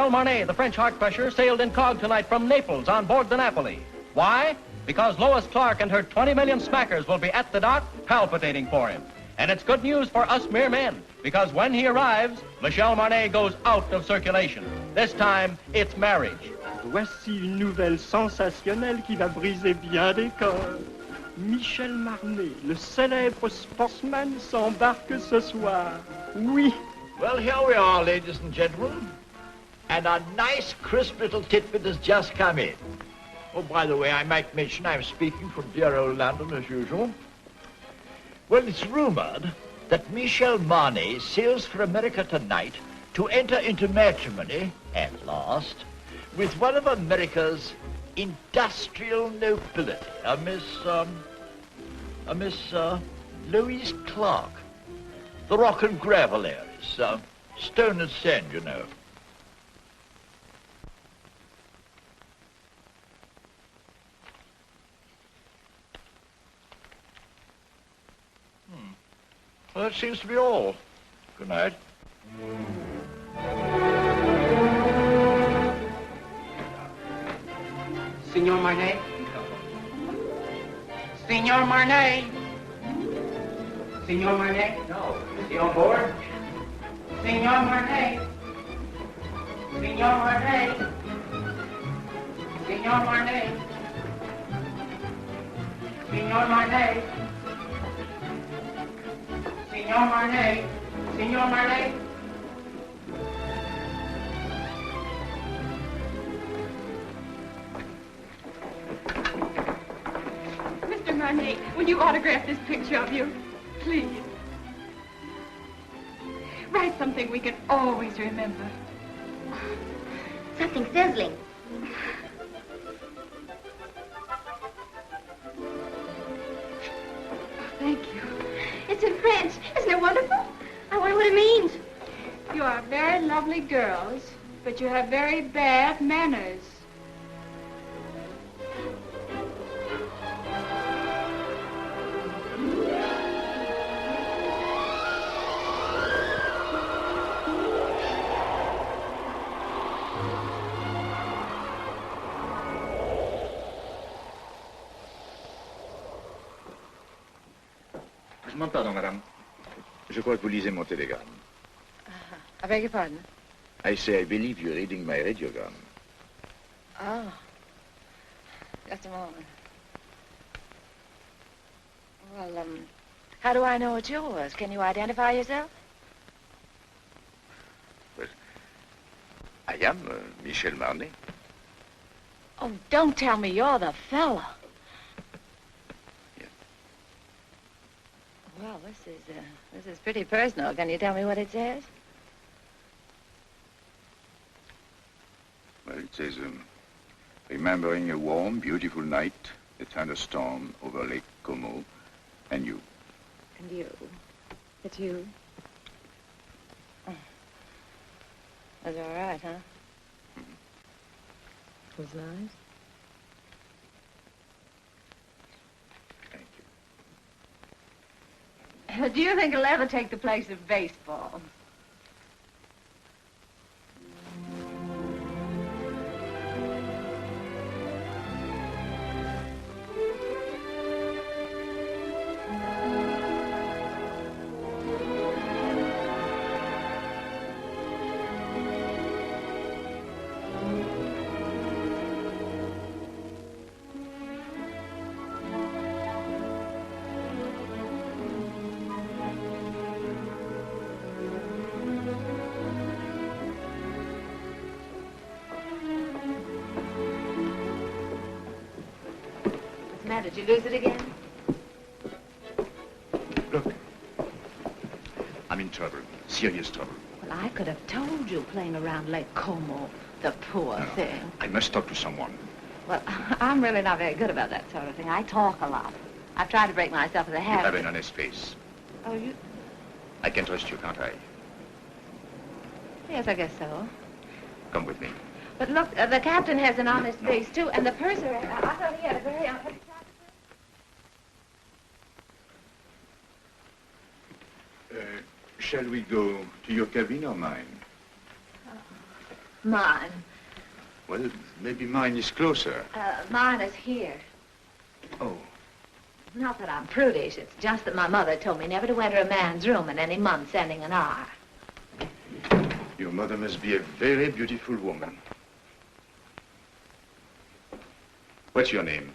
Michel Marnet, the French heart crusher, sailed incog tonight from Naples on board the Napoli. Why? Because Lois Clark and her 20 million smackers will be at the dock palpitating for him. And it's good news for us mere men, because when he arrives, Michel Marnet goes out of circulation. This time, it's marriage. Voici une nouvelle sensationnelle qui va briser bien des corps. Michel Marnet, le célèbre sportsman, s'embarque ce soir. Oui. Well, here we are, ladies and gentlemen. And a nice, crisp little tidbit has just come in. Oh, by the way, I might mention I'm speaking from dear old London as usual. Well, it's rumored that Michel Marnet sails for America tonight to enter into matrimony, at last, with one of America's industrial nobility, a Miss Lois Clark. The rock and gravel areas, stone and sand, you know. Well, that seems to be all. Good night. Signor Marnet? Signor Marnet? Signor Marnet? No. Is he on board? Signor Marnet? Signor Marnet? Signor Marnet? Signor Marnet? Signor Marnet? Signor Marnet? Mr. Marnet, will you autograph this picture of you? Please. Write something we can always remember. Something sizzling. Thank you. It's in French. Isn't it wonderful? I wonder what it means. You are very lovely girls, but you have very bad manners. Je demande pardon, madame. Je crois que vous lisez mon télégramme. I beg your pardon? I say I believe you're reading my radiogram. Oh. Just a moment. Well, how do I know it's yours? Can you identify yourself? Well, I am Michel Marnet. Oh, don't tell me you're the fella. Yeah. Well, this is pretty personal. Can you tell me what it says? Well, it says, remembering a warm, beautiful night, a thunderstorm over Lake Como, and you. And you. It's you. Oh. That's all right, huh? Mm-hmm. It was nice. Thank you. Do you think it'll ever take the place of baseball? Did you lose it again? Look. I'm in trouble. Serious trouble. Well, I could have told you playing around Lake Como. The poor thing. I must talk to someone. Well, I'm really not very good about that sort of thing. I talk a lot. I've tried to break myself of the You habit. have an honest face. Oh, you? I can trust you, can't I? Yes, I guess so. Come with me. But look, the captain has an honest face, too, and the purser, I thought he had a very honest... Shall we go to your cabin or mine? Mine. Well, maybe mine is closer. Mine is here. Oh. Not that I'm prudish. It's just that my mother told me never to enter a man's room in any month ending in R. Your mother must be a very beautiful woman. What's your name?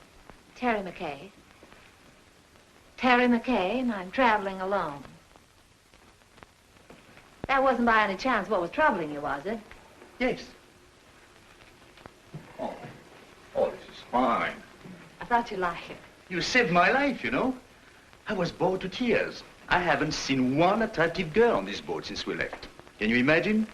Terry McKay. Terry McKay, and I'm traveling alone. That wasn't by any chance what was troubling you, was it? Yes. Oh, this is fine. I thought you'd like it. You saved my life, you know. I was bored to tears. I haven't seen one attractive girl on this boat since we left. Can you imagine?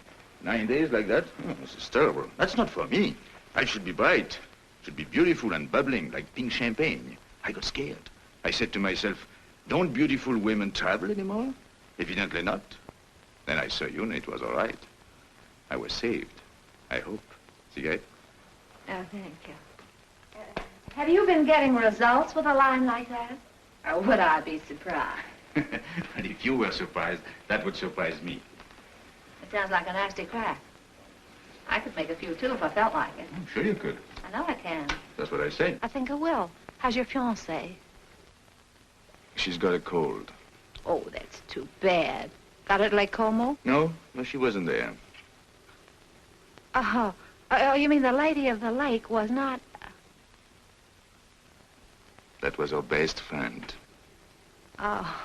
9 days like that? Oh, this is terrible. That's not for me. I should be bright. Should be beautiful and bubbling like pink champagne. I got scared. I said to myself, don't beautiful women travel anymore? Evidently not. Then I saw you and it was all right. I was saved. I hope. Cigarette? Oh, thank you. Have you been getting results with a line like that? Or would I be surprised? And if you were surprised, that would surprise me. It sounds like a nasty crack. I could make a few, too, if I felt like it. I'm sure you could. I know I can. That's what I said. I think I will. How's your fiancée? She's got a cold. Oh, that's too bad. Got it at Lake Como? No, she wasn't there. Oh, you mean the lady of the lake was not... That was her best friend. Oh.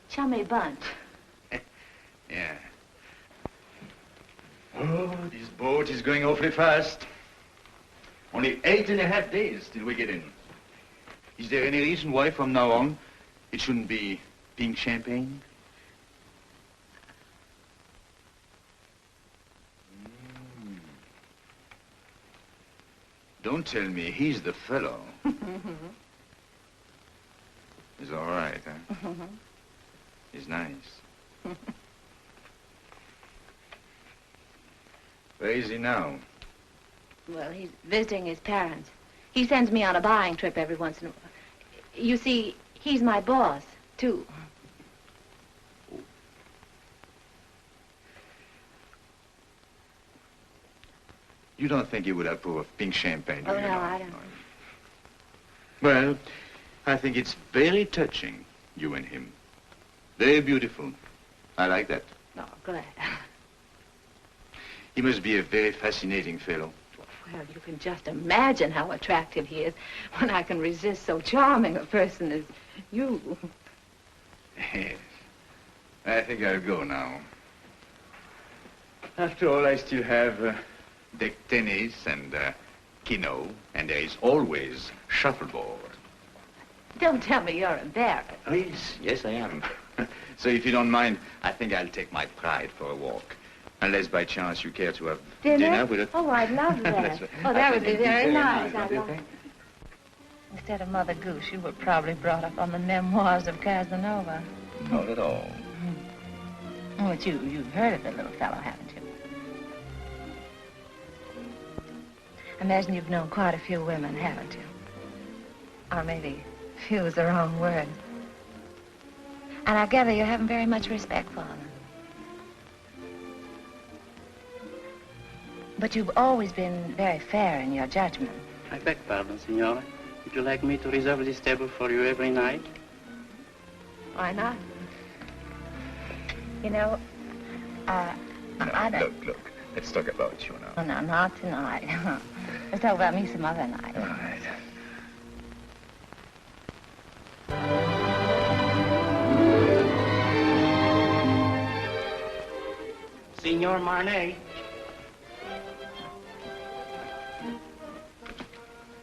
Chummy bunch. Yeah. Oh, this boat is going awfully fast. Only 8.5 days till we get in. Is there any reason why from now on it shouldn't be pink champagne? Don't tell me he's the fellow. He's all right, huh? He's nice. Where is he now? Well, he's visiting his parents. He sends me on a buying trip every once in a while. You see, he's my boss, too. You don't think he would approve of pink champagne, do Oh, you? no, I don't. Well, I think it's very touching, you and him. Very beautiful. I like that. Oh, glad. He must be a very fascinating fellow. Well, you can just imagine how attractive he is when I can resist so charming a person as you. Yes. I think I'll go now. After all, I still have deck tennis and keno, and there is always shuffleboard. Don't tell me you're embarrassed. Oh, yes, I am. So if you don't mind, I think I'll take my pride for a walk. Unless by chance you care to have dinner with us. Oh, I'd love that. That's right. Oh, that would be very nice. Don't you think? Instead of Mother Goose, you were probably brought up on the memoirs of Casanova. Not at all. Oh, but you've heard of the little fellow, haven't you? I imagine you've known quite a few women, haven't you? Or maybe few is the wrong word. And I gather you haven't very much respect for them. But you've always been very fair in your judgment. I beg pardon, Signora. Would you like me to reserve this table for you every night? Why not? You know, I don't... Look. Let's talk about you now. Oh, no, not tonight. Let's talk about me some other night. All right. Signor Marnet.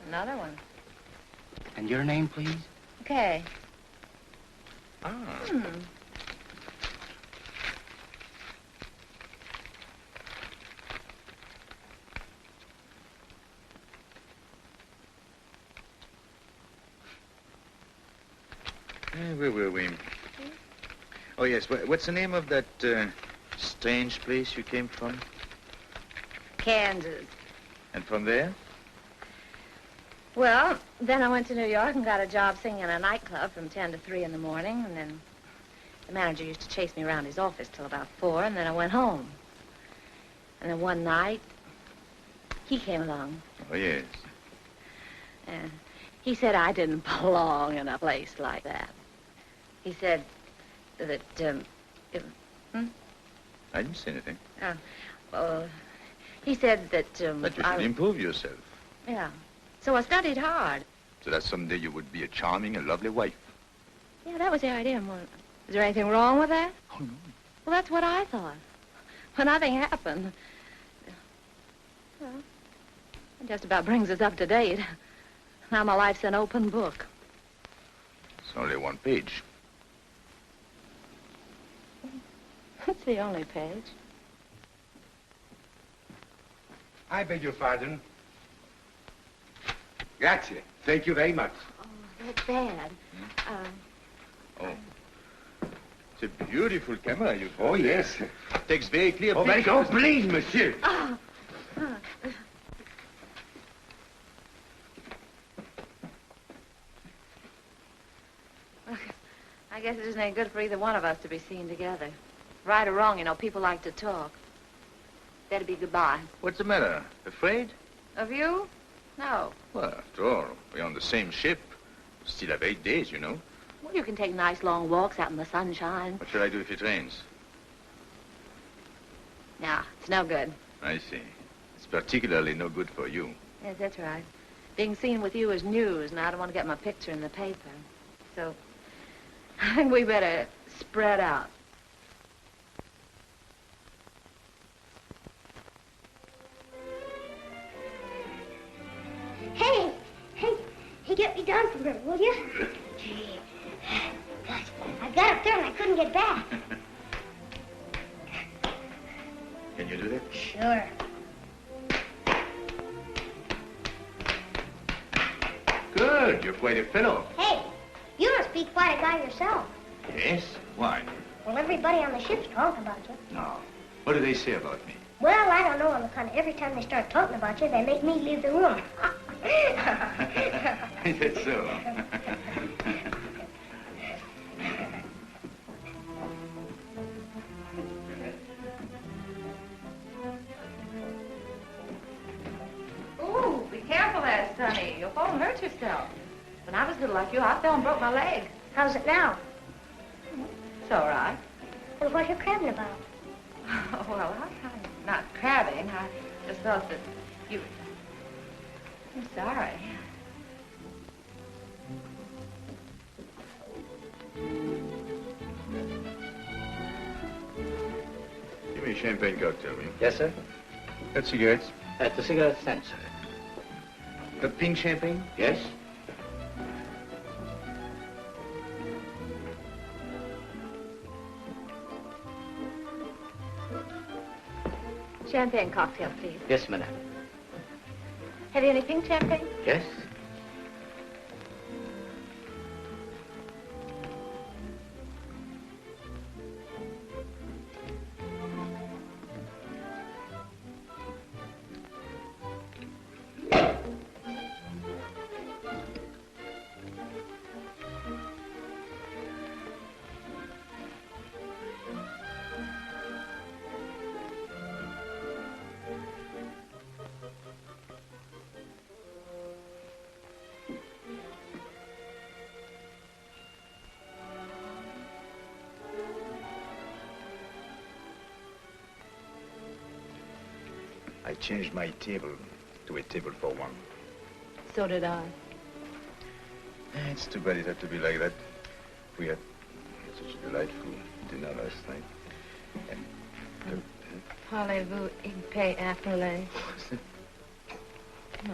Another one. And your name, please? Okay. Ah. Where were we? Oh, yes. What's the name of that strange place you came from? Kansas. And from there? Well, then I went to New York and got a job singing in a nightclub from 10 to 3 in the morning, and then the manager used to chase me around his office till about 4, and then I went home. And then one night, he came along. Oh, yes. And he said I didn't belong in a place like that. He said that, I didn't say anything. He said that, That you should improve yourself. Yeah. So I studied hard. So that someday you would be a charming and lovely wife. Yeah, that was the idea. Well, is there anything wrong with that? Oh, no. Well, that's what I thought. When nothing happened. Well, it just about brings us up to date. Now my life's an open book. It's only one page. It's the only page. I beg your pardon. Grazie. Thank you very much. Oh, that's bad. Oh. It's a beautiful camera you've got. Oh, yes. Takes very clear Oh, very pictures. good. Please, monsieur. I guess it isn't any good for either one of us to be seen together. Right or wrong, you know, people like to talk. Better be goodbye. What's the matter? Afraid? Of you? No. Well, after all, we're on the same ship. Still have 8 days, you know. Well, you can take nice long walks out in the sunshine. What shall I do if it rains? No, it's no good. I see. It's particularly no good for you. Yes, that's right. Being seen with you is news, and I don't want to get my picture in the paper. So, I think we better spread out. Hey, get me down from here, will you? Gee, gosh, I got up there and I couldn't get back. Can you do that? Sure. Good. You're quite a fellow. Hey, you must be quite a guy yourself. Yes? Why? Well, everybody on the ship's talking about you. No. What do they say about me? Well, I don't know on the kind of every time they start talking about you, they make me leave the room. Is that so? Ooh, be careful there, Sonny. You'll fall and hurt yourself. When I was little like you, I fell and broke my leg. How's it now? It's all right. And what you crabbing about? Oh, well, I'm not crabbing. I just thought that you... I'm sorry. Give me a champagne cocktail, will you? Yes, sir. Got cigarettes? At the cigarette stand, sir. Got pink champagne? Yes? Champagne cocktail, please. Yes, madam. Have you any pink champagne? Yes? I changed my table to a table for one. So did I. It's too bad it had to be like that. We had such a delightful dinner last night. And Parlez-vous in paix afterlay? No.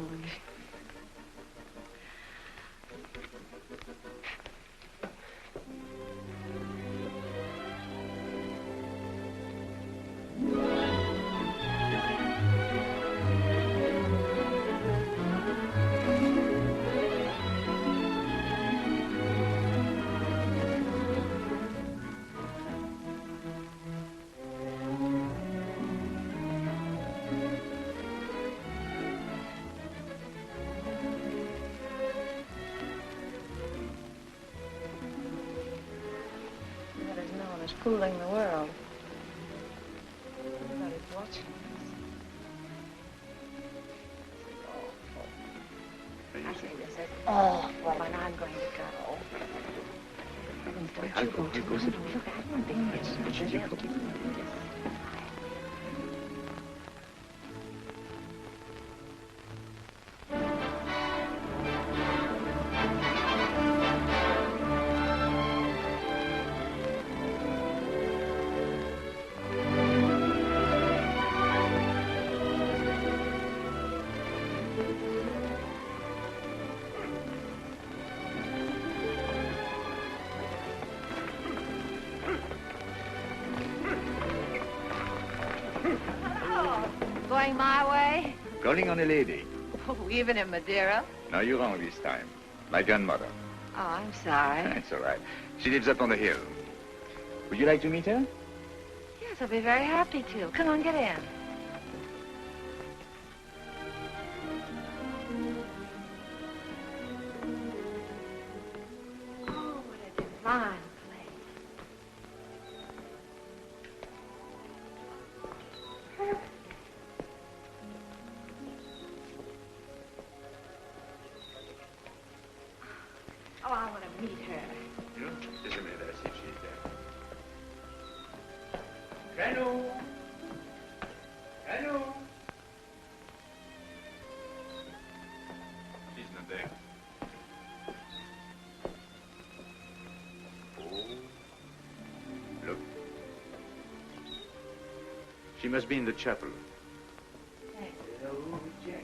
fooling the world. Everybody's watching us. This is awful. I say this is awful, and I'm going to go. Don't you go too. Look, I won't be here. Going my way? Calling on a lady. Oh, even in Madeira? No, you're wrong this time. My grandmother. Oh, I'm sorry. It's all right. She lives up on the hill. Would you like to meet her? Yes, I'll be very happy to. Come on, get in. Oh, what a divine place. Oh, I want to meet her. Just a minute, I'll see if she's there. Hello. Hello. She's not there. Oh. Look. She must be in the chapel. Hello, Jack.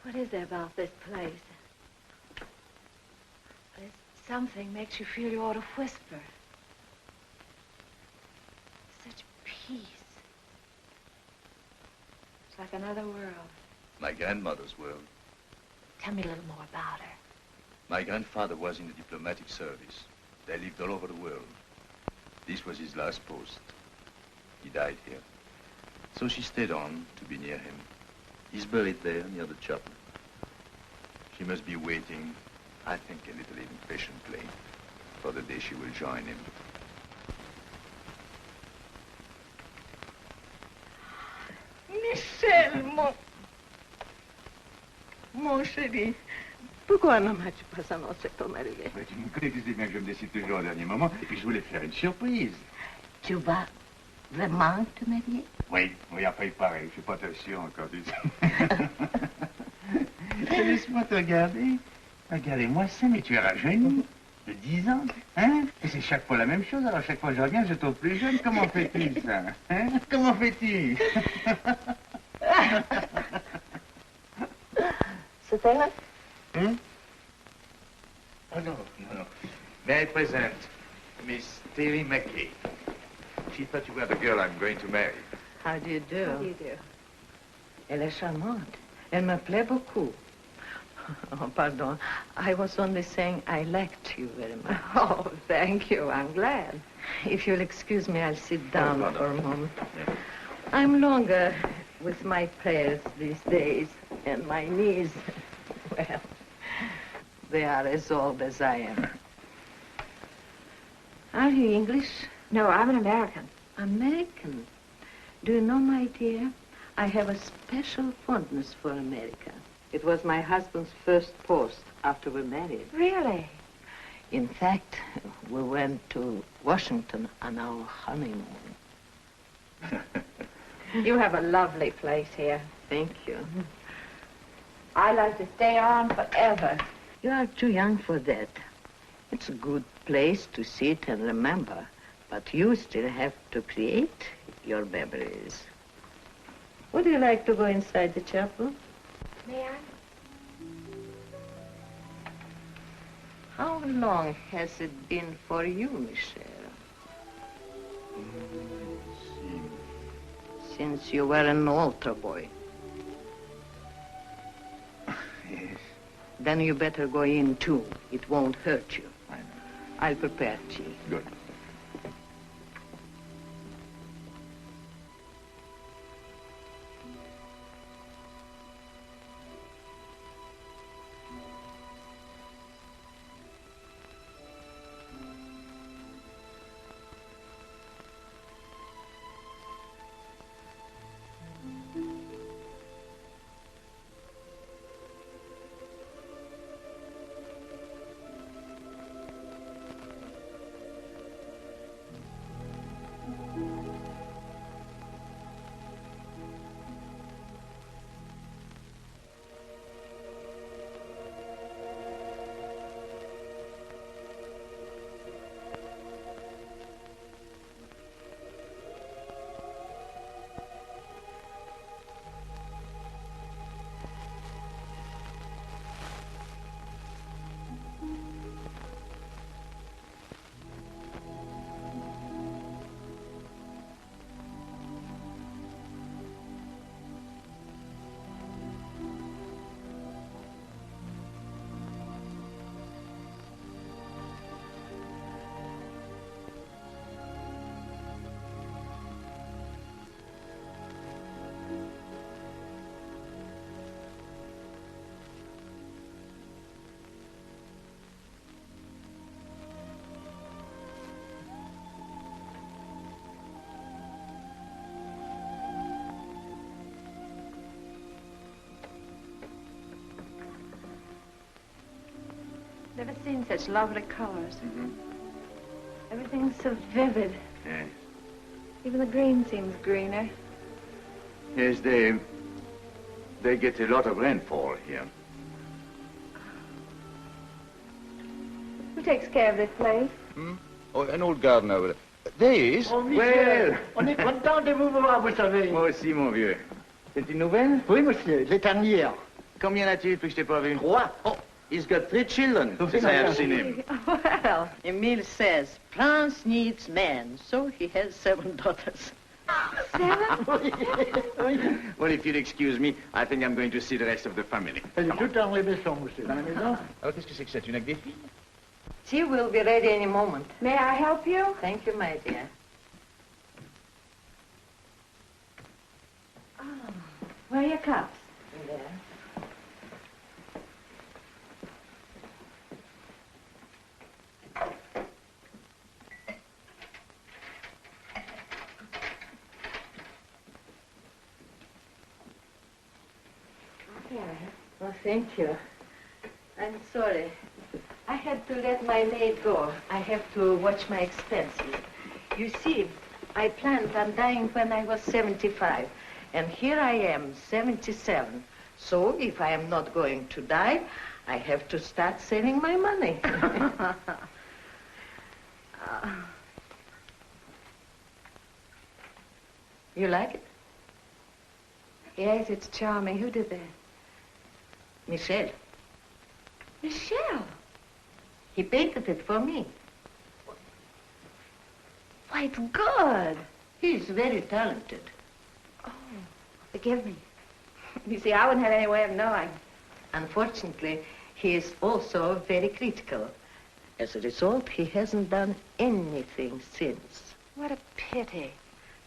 What is there about this place? There's something makes you feel you ought to whisper. Such peace. It's like another world. My grandmother's world. Tell me a little more about her. My grandfather was in the diplomatic service. They lived all over the world. This was his last post. He died here. So she stayed on to be near him. He's buried there near the chapel. She must be waiting, I think a little impatiently, for the day she will join him. Michel, mon chéri, pourquoi ne m'as-tu pas annoncé ton arrivée? Tu me connais, tu sais bien que je me décide toujours au dernier moment, et puis je voulais faire une surprise. Tu vas vraiment te marier? Oui, enfin, il paraît, je suis pas très sûr encore, tu sais. Laisse-moi te regarder. Regardez-moi ça, mais tu es rajeuni de 10 ans, hein? Et c'est chaque fois la même chose, alors chaque fois que je reviens, je trouve plus jeune. Comment fais-tu, ça? Hein? Comment fais-tu? C'est elle? Hmm? Oh, no. May I present Miss Terry McKay? She thought you were the girl I'm going to marry. How do you do? How do you do? Elle est charmante. Elle me plaît beaucoup. Oh, pardon. I was only saying I liked you very much. Oh, thank you. I'm glad. If you'll excuse me, I'll sit down pardon. for a moment. I'm longer with my prayers these days, and my knees, well, they are as old as I am. Are you English? No, I'm an American. American? Do you know, my dear, I have a special fondness for America. It was my husband's first post after we married. Really? In fact, we went to Washington on our honeymoon. You have a lovely place here. Thank you. I'd like to stay on forever. You are too young for that. It's a good place to sit and remember, but you still have to create your memories. Would you like to go inside the chapel? May I? How long has it been for you, Michel? Since you were an altar boy. Yes. Then you better go in, too. It won't hurt you. I know. I'll prepare tea. Good. Never seen such lovely colors. Mm-hmm. Everything's so vivid. Yes. Even the green seems greener. Yes, they get a lot of rainfall here. Who takes care of this place? Hmm? Oh, an old gardener over there. There he is. Oh, Michel, Well. on est content de vous voir, vous savez. Moi aussi, mon vieux. C'est une nouvelle? Oui, monsieur, les dernières. Combien as-tu depuis que je t'ai pas vu? 3. Oh, he's got 3 children since I have seen him. Well, Emile says France needs men, so he has 7 daughters. 7? Well, if you'll excuse me, I think I'm going to see the rest of the family. Elle est toute en réveillon, monsieur, dans la maison. Alors, qu'est-ce que c'est que ça? Tu n'as que des filles? Tea will be ready any moment. May I help you? Thank you, my dear. Oh, where are your cups? There. Oh, thank you. I'm sorry. I had to let my maid go. I have to watch my expenses. You see, I planned on dying when I was 75, and here I am, 77. So if I am not going to die, I have to start saving my money. You like it? Yes, it's charming. Who did that? Michel. Michel. He painted it for me. Why, it's good. He's very talented. Oh, forgive me. You see, I wouldn't have any way of knowing. Unfortunately, he is also very critical. As a result, he hasn't done anything since. What a pity.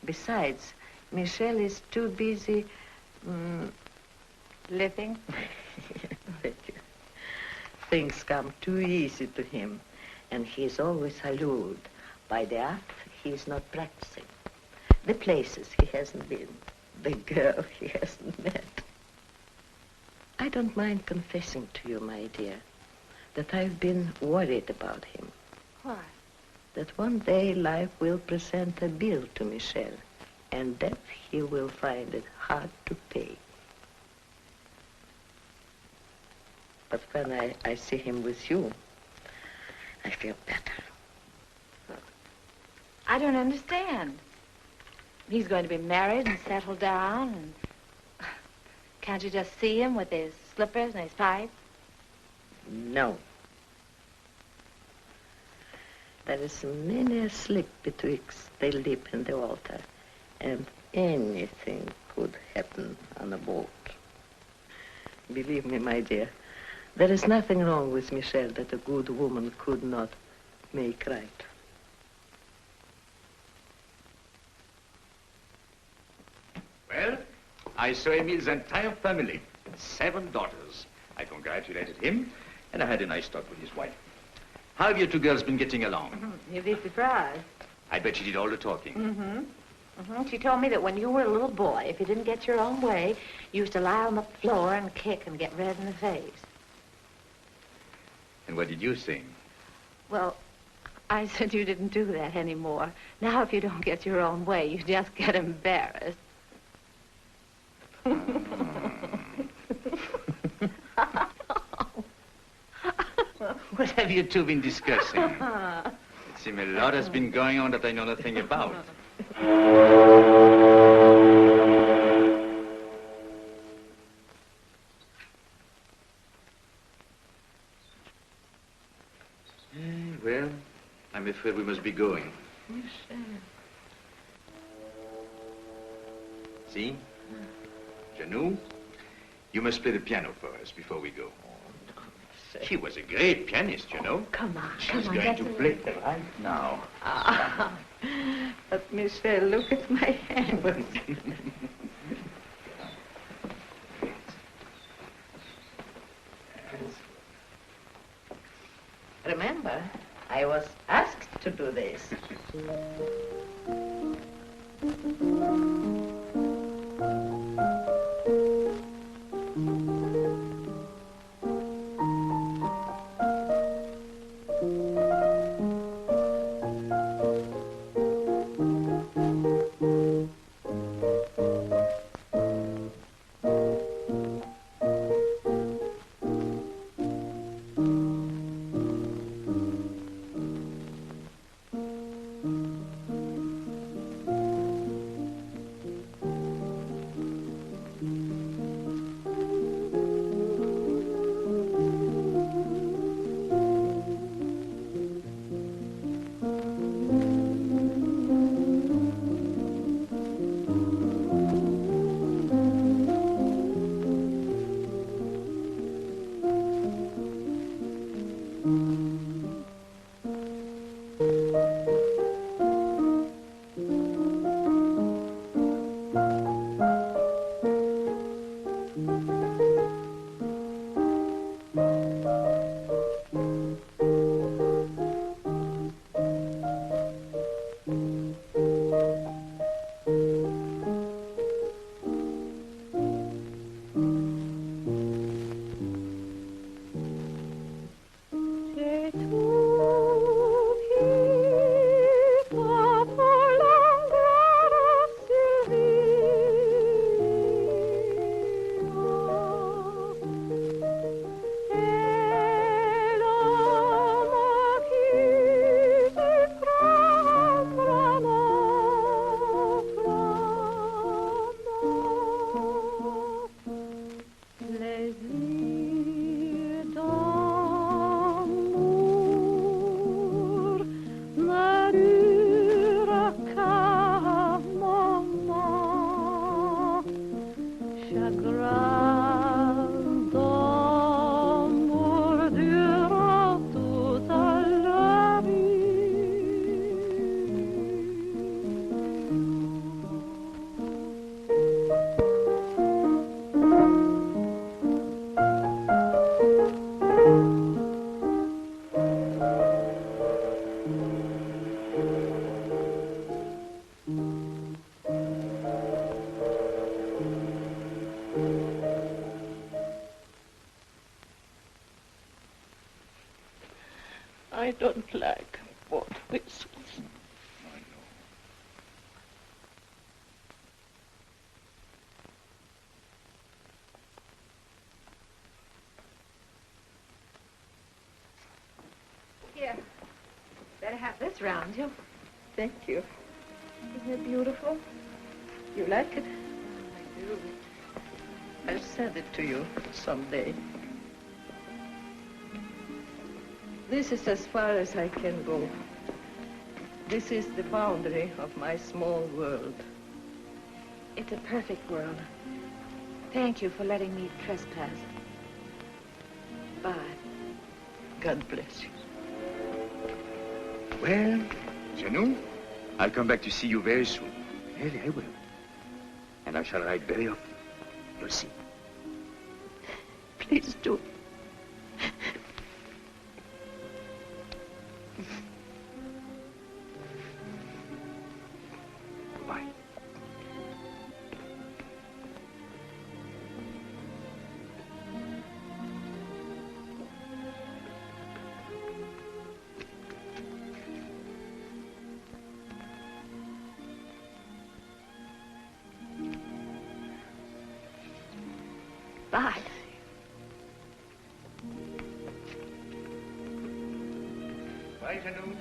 Besides, Michel is too busy Living? Thank you. Things come too easy to him, and he is always allured by the art he is not practicing, the places he hasn't been, the girl he hasn't met. I don't mind confessing to you, my dear, that I've been worried about him. Why? That one day life will present a bill to Michel, and that he will find it hard to pay. But when I see him with you, I feel better. I don't understand. He's going to be married and settled down, and can't you just see him with his slippers and his pipe? No. There is many a slip betwixt the lip and the altar, and anything could happen on a boat. Believe me, my dear, there is nothing wrong with Michel that a good woman could not make right. Well, I saw Emile's entire family. 7 daughters. I congratulated him, and I had a nice talk with his wife. How have you two girls been getting along? You'd be surprised. I bet she did all the talking. She told me that when you were a little boy, if you didn't get your own way, you used to lie on the floor and kick and get red in the face. And what did you sing? Well, I said you didn't do that anymore. Now, if you don't get your own way, you just get embarrassed. What have you two been discussing? It seems a lot has been going on that I know nothing about. Well, I'm afraid we must be going. See? Janou, you must play the piano for us before we go. She was a great pianist, you know. Come on, She's going to play right now. But Michel, look at my hands. Remember, I was asked to do this. I don't like both whistles. Here, better have this round you. Thank you. Isn't it beautiful? You like it? I do. I'll send it to you someday. This is as far as I can go. This is the boundary of my small world. It's a perfect world. Thank you for letting me trespass. Bye. God bless you. Well, Janou, I'll come back to see you very soon. Really, I will. And I shall write very often. You'll see. Please do. Goodbye. Bye. Bye, Janou.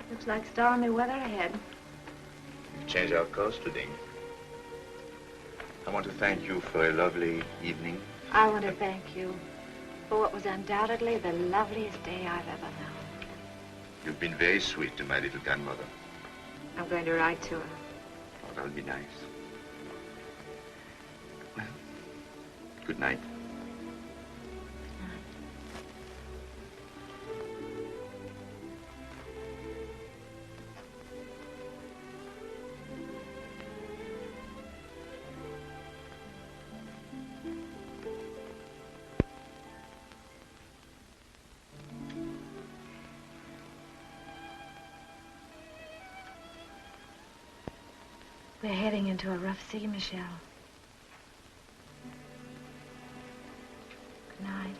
Looks like stormy weather ahead. We've changed our course today. I want to thank you for a lovely evening. I want to thank you for what was undoubtedly the loveliest day I've ever known. You've been very sweet to my little grandmother. I'm going to write to her. Oh, that'll be nice. Well, good night. We're heading into a rough sea, Michelle. Good night.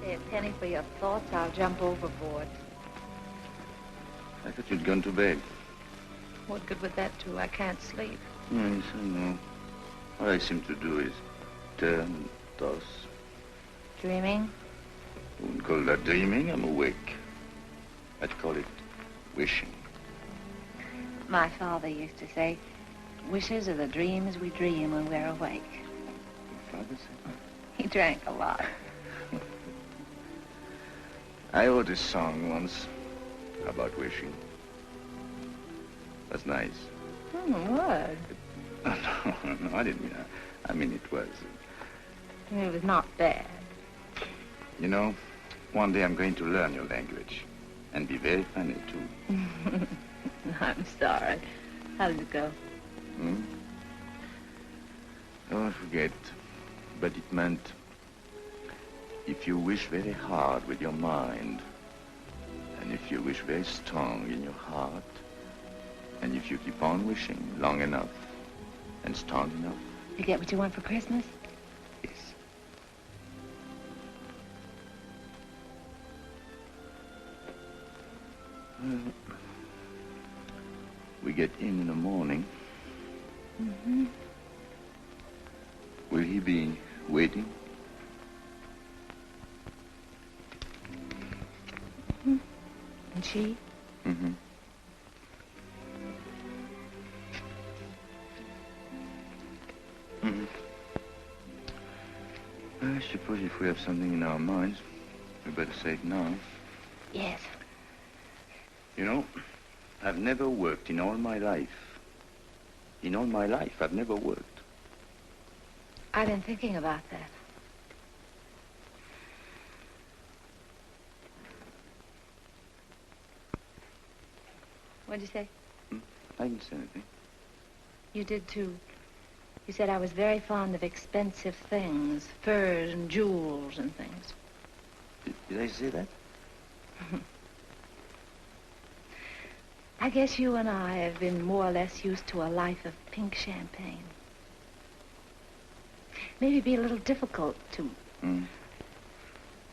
Say a penny for your thoughts, I'll jump overboard. I thought you'd gone to bed. What good would that do? I can't sleep. Yes, I know. All I seem to do is turn and toss. Dreaming? I wouldn't call that dreaming. I'm awake. I'd call it wishing. My father used to say, wishes are the dreams we dream when we're awake. Your father said that? He drank a lot. I wrote a song once about wishing. That's nice. What? No, I didn't mean that. I mean, it was. It was not bad. You know, one day I'm going to learn your language. And be very funny, too. I'm sorry. How did it go? Oh, I forget. But it meant, if you wish very hard with your mind, and if you wish very strong in your heart, and if you keep on wishing long enough and strong enough. You get what you want for Christmas? Yes. Well, we get in the morning. Mm-hmm. Will he be waiting? Mm-hmm. And she? Mm-hmm. Mm-hmm. I suppose if we have something in our minds, we better say it now. Yes. You know, I've never worked in all my life. In all my life, I've never worked. I've been thinking about that. What'd you say? I didn't say anything. You did too. You said I was very fond of expensive things, furs and jewels and things. Did I say that? I guess you and I have been more or less used to a life of pink champagne. Maybe it'd be a little difficult to... Mm.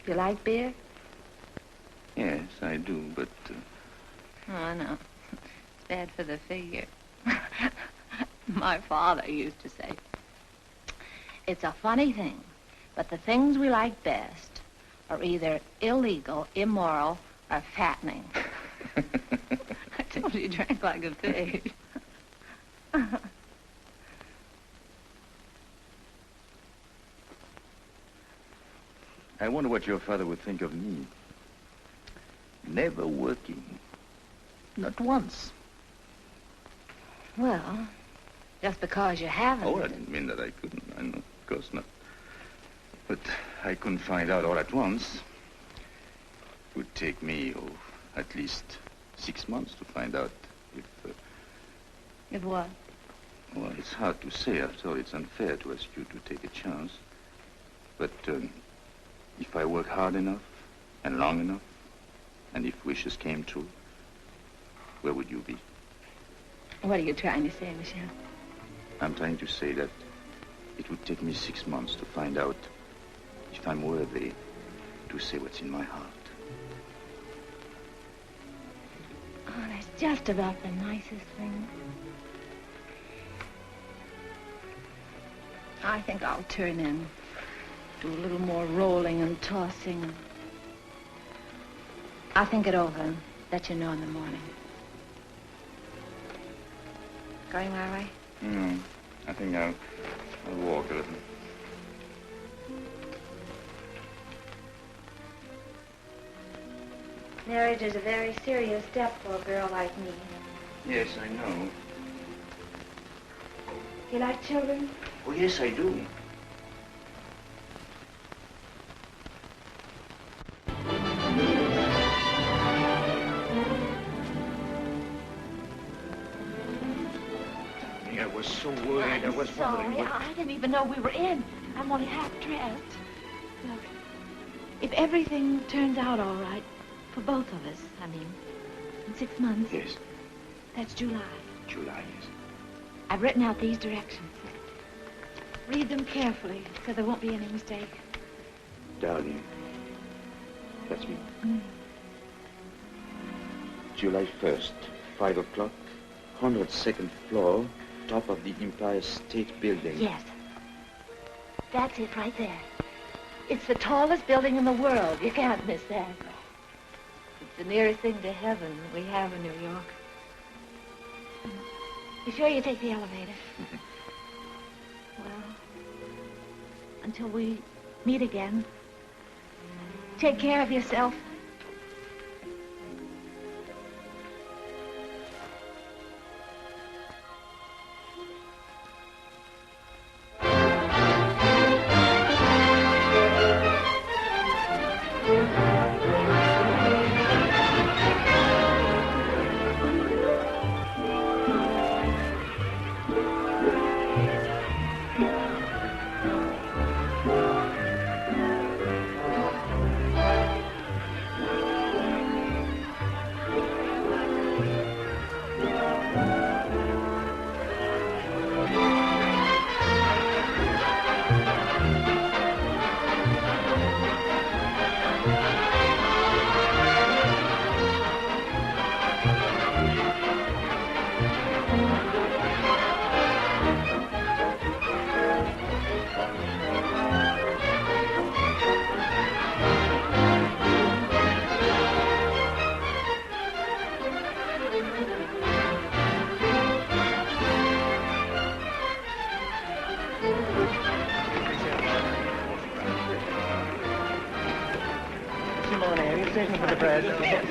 You like beer? Yes, I do, but... Oh, no. It's bad for the figure. My father used to say, it's a funny thing, but the things we like best are either illegal, immoral, or fattening. I told you drank like a pig. I wonder what your father would think of me. Never working. Not once. Well, just because you haven't. Oh, I didn't mean that I couldn't. I know, of course not. But I couldn't find out all at once. It would take me, at least 6 months to find out if... If what? Well, it's hard to say. After all, it's unfair to ask you to take a chance. But if I work hard enough and long enough, and if wishes came true, where would you be? What are you trying to say, Michel? I'm trying to say that it would take me 6 months to find out if I'm worthy to say what's in my heart. Oh, that's just about the nicest thing. I think I'll turn in. Do a little more rolling and tossing. I'll think it over and let you know in the morning. Going my way? No, I think I'll walk a little. Marriage is a very serious step for a girl like me. Yes, I know. You like children? Oh, yes, I do. I was so worried. I was wondering sorry. I didn't even know we were in. I'm only half dressed. Look, if everything turns out all right, for both of us, I mean, in 6 months. Yes. That's July. July, yes. I've written out these directions. Read them carefully, so there won't be any mistake. Darling, that's me. July 1st, 5 o'clock, 102nd floor, top of the Empire State Building. Yes. That's it right there. It's the tallest building in the world. You can't miss that. It's the nearest thing to heaven we have in New York. You sure you take the elevator? Well, until we meet again, take care of yourself.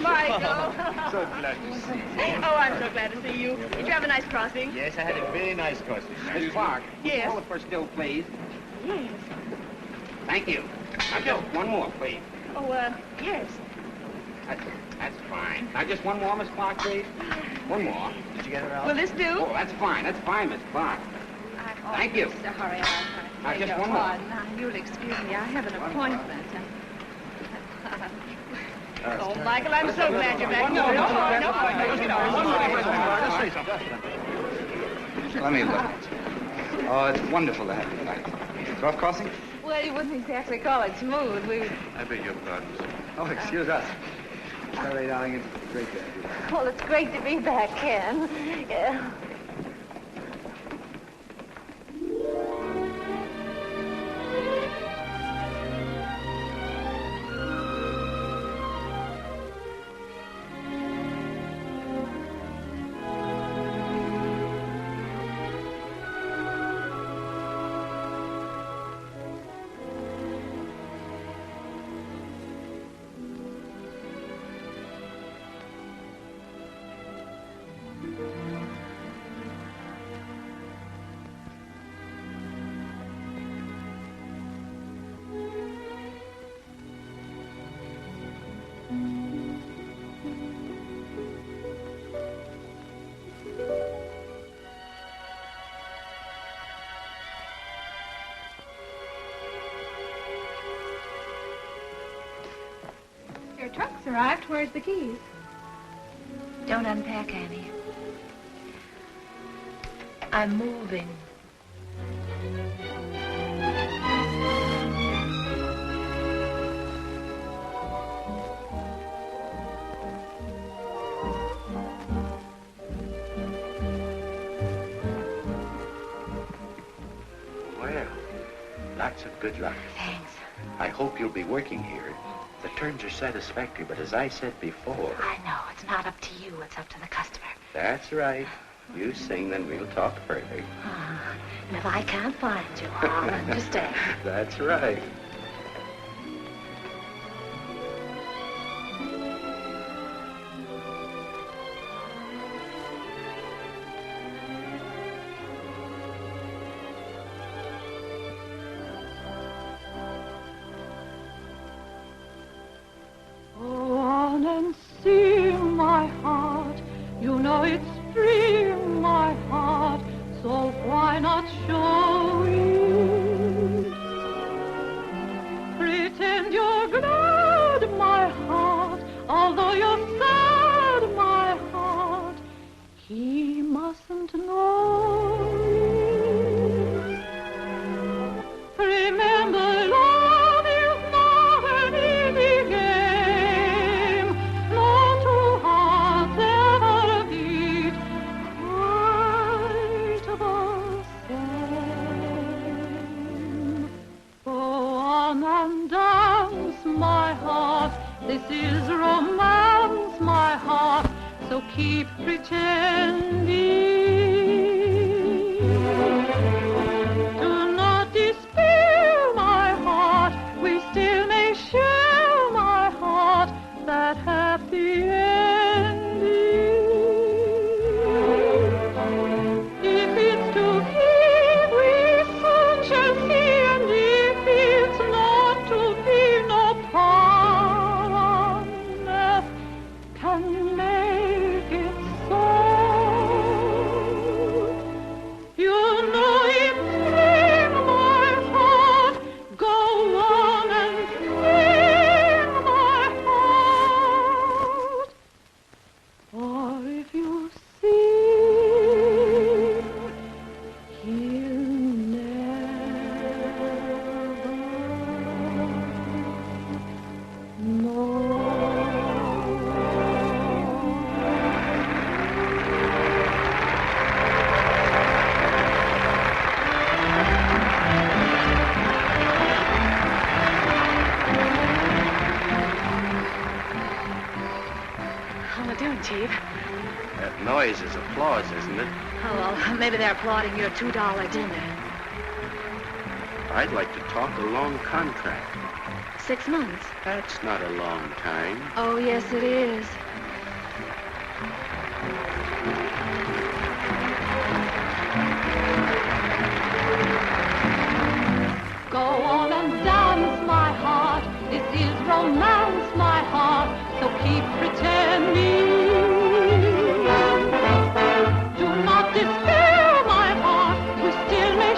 Michael. So glad to see you. Oh, I'm so glad to see you. Did you have a nice crossing? Yes, I had a very nice crossing. Miss Clark, Yes. call it for still, please. Yes. Thank you. Now, just one more, please. Oh, yes. That's fine. Now, just one more, Miss Clark, please. One more. Did you get her out? Will this do? Oh, that's fine. That's fine, Miss Clark. Thank you. Sorry, Now, beg just your one more. pardon. You'll excuse me. I have an appointment. Oh, Michael, I'm so glad you're back. No, Let me look. Oh, it's wonderful to have you back. Rough crossing? Well, you wouldn't exactly call it smooth. I beg your pardon, sir. Oh, excuse us. Sorry, darling, it's great to have you back. Well, it's great to be back, Ken. Yeah. Your trunk's arrived. Where's the keys? Don't unpack, Annie. I'm moving. Well, lots of good luck. Thanks. I hope you'll be working here. The terms are satisfactory, but as I said before... I know. It's not up to you. It's up to the customer. That's right. You sing, then we'll talk further. And if I can't find you, I'll understand. That's right. Go on and sing, my heart. You know it's free, my heart. So why not show it? Pretend you're glad, my heart. Although you're sad, my heart. He mustn't know it. Remember, love is not an easy game. No two hearts ever beat quite the same. Go on and dance, my heart. This is romance, my heart. So keep pretending. Do not despair, my heart. We still may share, my heart, that happy ending. If it's to be, we soon shall see, and if it's not to be, no power on earth can make it so. You know it's in my heart. Go on and sing, my heart. For if you sing, he'll never know. How are you doing, Chief? That noise is applause, isn't it? Oh, well, maybe they're applauding your $2 dinner. I'd like to talk a long contract. 6 months. That's not a long time. Oh, yes, it is. Go on and dance, my heart. This is romance, my heart. So keep pretending. Do not despair, my heart. We still may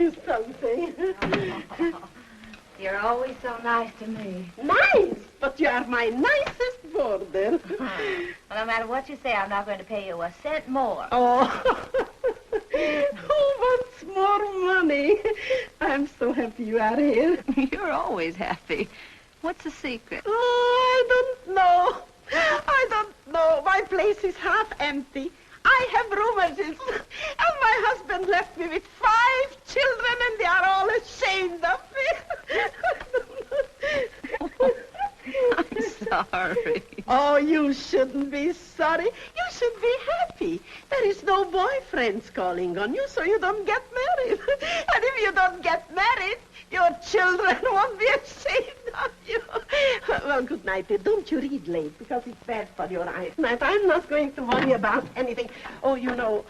you something. You're always so nice to me. Nice? But you are my nicest boarder. Well, no matter what you say, I'm not going to pay you a cent more. Oh, who wants more money? I'm so happy you are here. You're always happy. What's the secret? Oh, I don't know. I don't know. My place is half empty. I have rheumatism. And my husband left me with 5 children, and they are all ashamed of me. I'm sorry. Oh, you shouldn't be sorry. You should be happy. There is no boyfriends calling on you, so you don't get married. And if you don't get married, your children won't be ashamed of you. Well, good night, dear. Don't you read late, because it's bad for your eyes. Night. I'm not going to worry about anything. Oh, you know,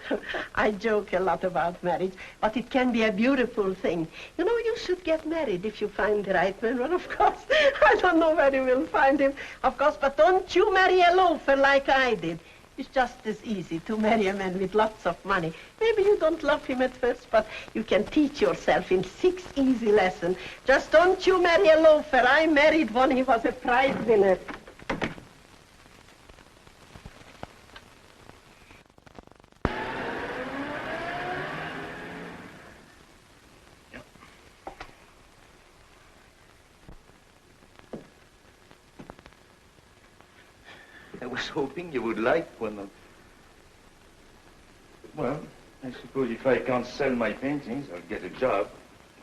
I joke a lot about marriage, but it can be a beautiful thing. You know, you should get married if you find the right man. Well, of course, I don't know where you will find him, of course, but don't you marry a loafer like I did. It's just as easy to marry a man with lots of money. Maybe you don't love him at first, but you can teach yourself in 6 easy lessons. Just don't you marry a loafer. I married one. He was a prize winner. I was hoping you would like one of... Well, I suppose if I can't sell my paintings, I'll get a job.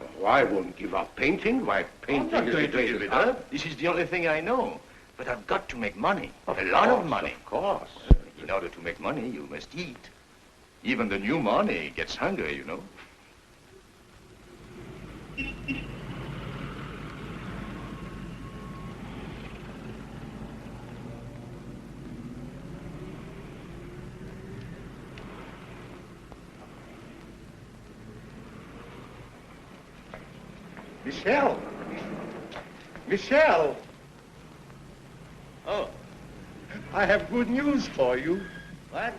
Oh, I won't give up painting. Why, painting I'm not is going the to give greatest it art. up. This is the only thing I know. But I've got to make money. A lot of money. Of course. In order to make money, you must eat. Even the new money gets hungry, you know. Michelle! Michelle! Oh. I have good news for you. What?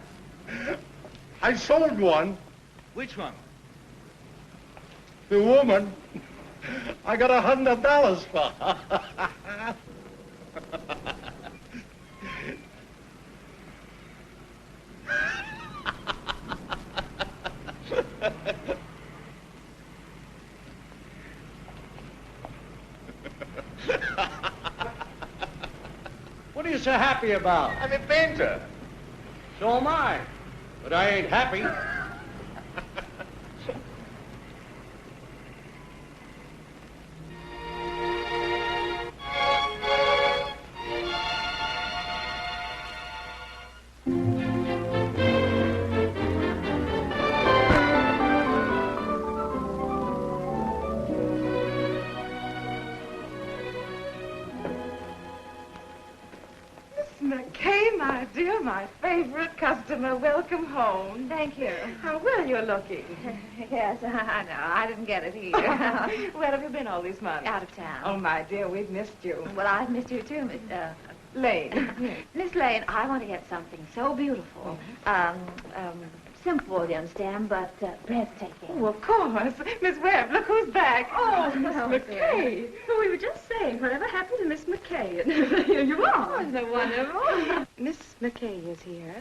I sold one. Which one? The woman. I got $100 for her. What are you so happy about? I'm a painter. So am I. But I ain't happy. My favorite customer. Welcome home. Thank you. How well you're looking. Yes, I know. I didn't get it here. Where have you been all these months? Out of town. Oh, my dear, we've missed you. Well, I've missed you too, Miss Lane. Miss Lane, I want to get something so beautiful. Simple, you understand, but breathtaking. Oh, of course. Miss Webb, look who's back. Oh, Miss McKay. Well, we were just saying, whatever happened to Miss McKay? And here you are. Oh, so wonderful. Miss McKay is here,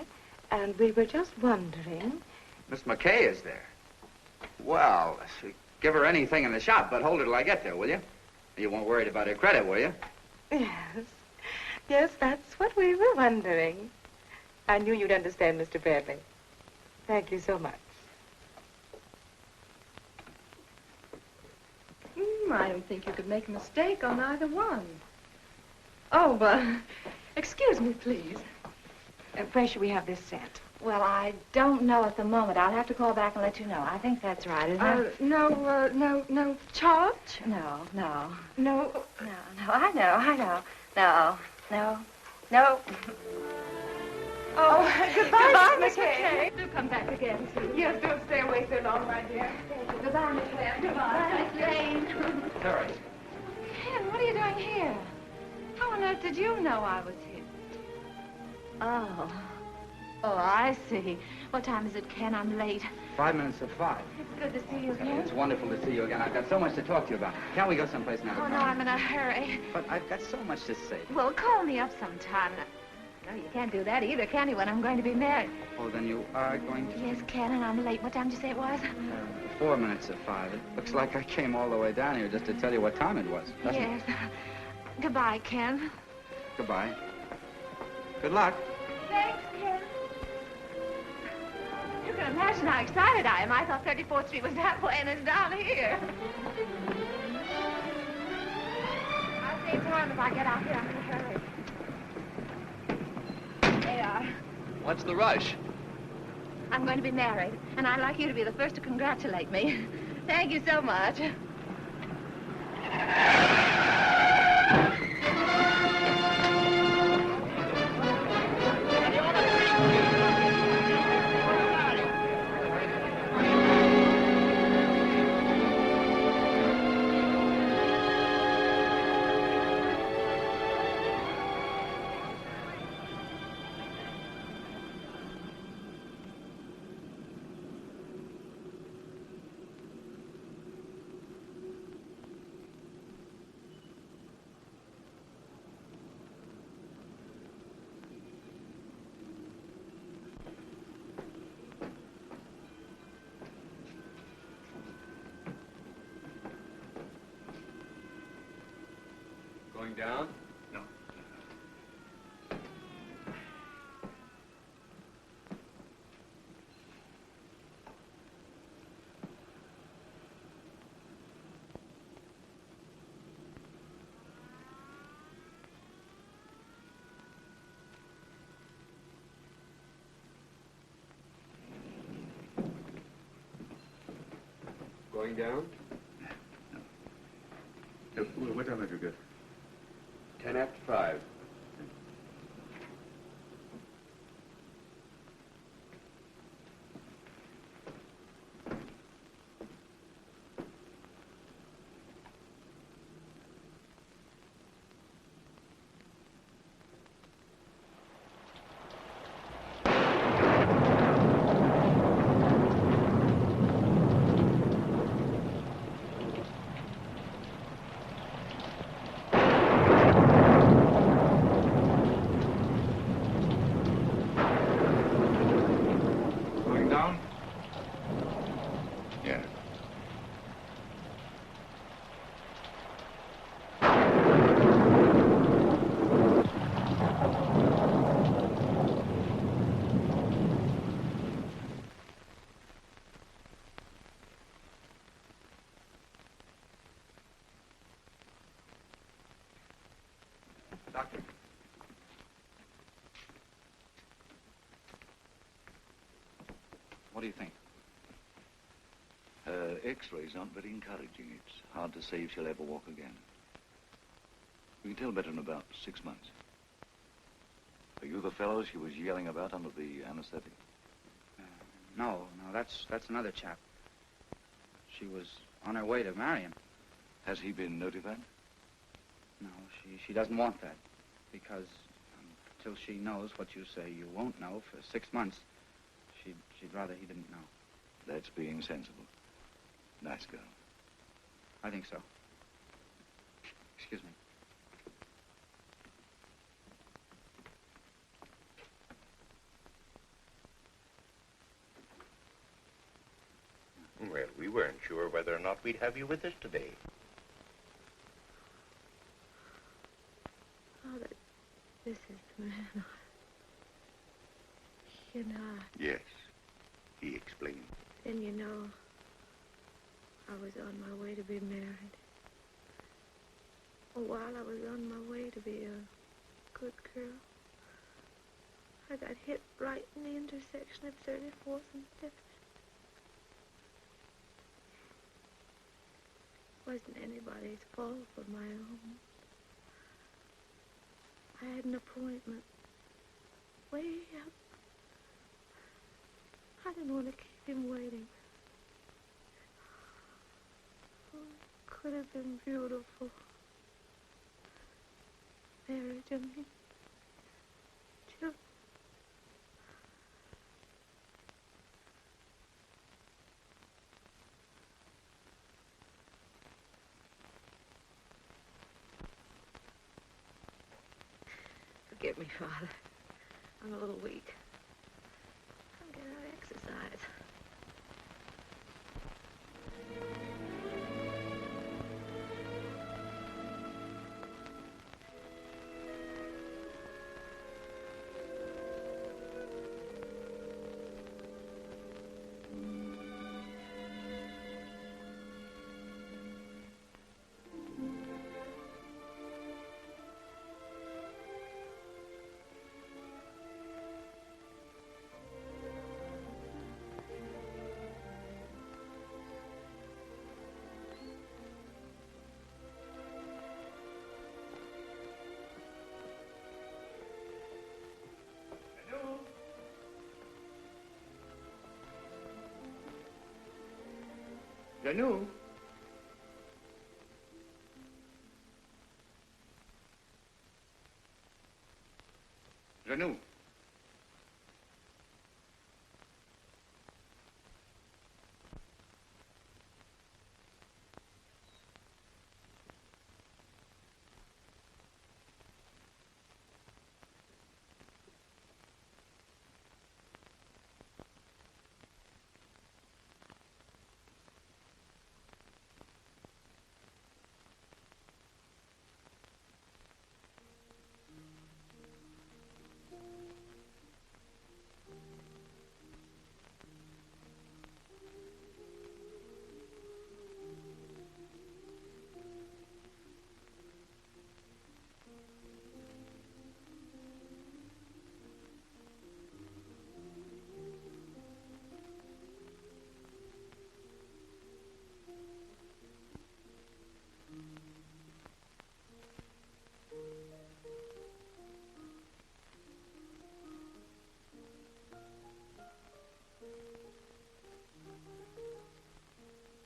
and we were just wondering. Miss McKay is there. Well, give her anything in the shop, but hold her till I get there, will you? You won't worry about her credit, will you? Yes. Yes, that's what we were wondering. I knew you'd understand, Mr. Bradley. Thank you so much. I don't think you could make a mistake on either one. Oh, excuse me, please. Where should we have this sent? Well, I don't know at the moment. I'll have to call back and let you know. I think that's right, isn't it? No charge? No. No. No, I know. No. Oh, goodbye, Miss McKay. Do come back again, please. Yes, don't stay away so long, my dear. Goodbye, Miss Webb. Goodbye, Miss Lane. Terry. Ken, what are you doing here? How on earth did you know I was here? Oh, I see. What time is it, Ken? I'm late. 5 minutes to 5. It's good to see you again. It's wonderful to see you again. I've got so much to talk to you about. Can't we go someplace now? Oh, no, I'm in a hurry. But I've got so much to say. Well, call me up sometime. No, you can't do that either, can you, when I'm going to be married? Oh, then you are going to... Yes, Ken, and I'm late. What time did you say it was? 4 minutes to 5. It looks like I came all the way down here just to tell you what time it was, doesn't Yes. it? Goodbye, Ken. Goodbye. Good luck. Thanks, Ken. You can imagine how excited I am. I thought 34th Street was that way, and it's down here. I'll save time if I get out here. I'm in a hurry. They are. What's the rush? I'm going to be married, and I'd like you to be the first to congratulate me. Thank you so much. Going down? No. Going down? No. What time have you got? 10 after 5. Going down? Yeah. Doctor. What do you think? Her X-rays aren't very encouraging. It's hard to say if she'll ever walk again. We can tell better in about 6 months. Are you the fellow she was yelling about under the anesthetic? No, that's another chap. She was on her way to marry him. Has he been notified? No, she doesn't want that. Because until she knows what you say you won't know for 6 months, she'd rather he didn't know. That's being sensible. Nice girl. I think so. Excuse me. Well, we weren't sure whether or not we'd have you with us today. Oh, this is the man. You know. Yes, he explained. Then you know, I was on my way to be married. Well, while I was on my way to be a good girl, I got hit right in the intersection of 34th and 5th. Wasn't anybody's fault but my own. I had an appointment way up. I didn't want to keep him waiting. Oh, it could have been beautiful. Marriage and children. Forgive me, Father. I'm a little weak. I'm getting out of exercise. Janou? Janou?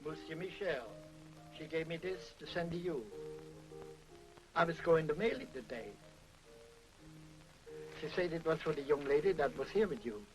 Monsieur Michel, she gave me this to send to you. I was going to mail it today. She said it was for the young lady that was here with you.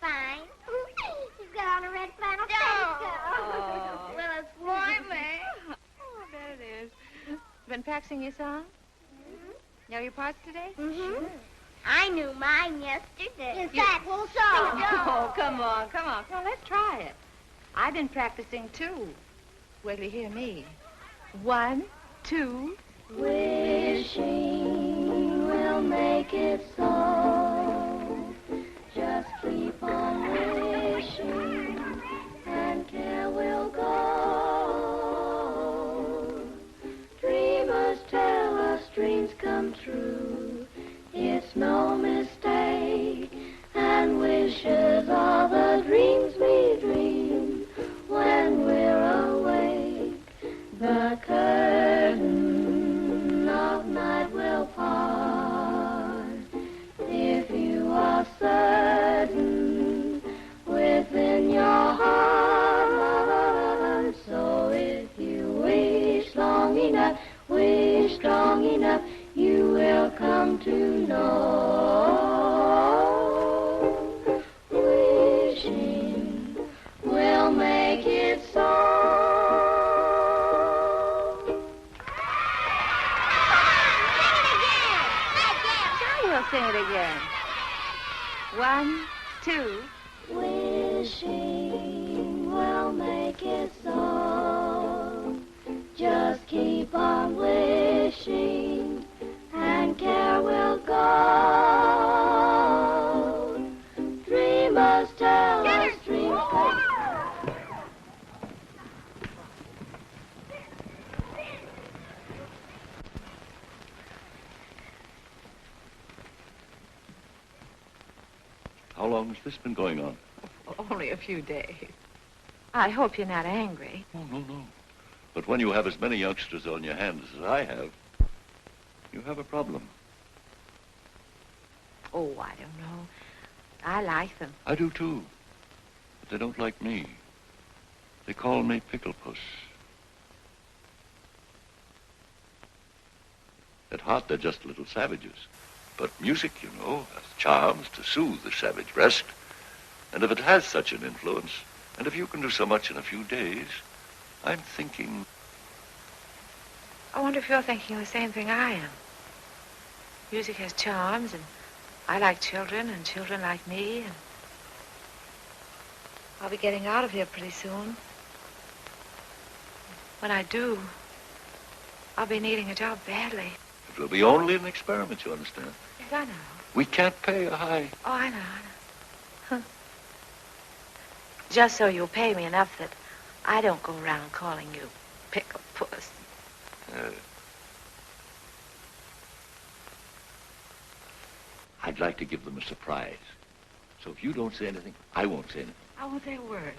Fine. She's got on a red flannel petticoat. Well, it's warming. Oh, I bet it is. Been practicing your song? Know your parts today? Sure. I knew mine yesterday. In fact, we'll sing it. Oh, come on. Let's try it. I've been practicing, too. Wait till you hear me. 1, 2. Wishing will make it so. Just keep on wishing, and care will go. Dreamers tell us dreams come true. It's no mistake, and wishes are the dreams we dream when we're awake. The curtain of night will part. 1, 2. Wishing will make it so. Just keep on wishing, and care will go. Dreamers tell us dreams come. How long has this been going on? Only a few days. I hope you're not angry. Oh, no. But when you have as many youngsters on your hands as I have, you have a problem. Oh, I don't know. I like them. I do, too. But they don't like me. They call me Pickle Puss. At heart, they're just little savages. But music, you know, has charms to soothe the savage breast. And if it has such an influence, and if you can do so much in a few days, I'm thinking... I wonder if you're thinking the same thing I am. Music has charms, and I like children, and children like me, and I'll be getting out of here pretty soon. When I do, I'll be needing a job badly. It will be only an experiment, you understand? Yes, I know. We can't pay a high... Oh, I know. Huh. Just so you'll pay me enough that I don't go around calling you Pickle Puss. I'd like to give them a surprise. So if you don't say anything, I won't say anything. I won't say a word.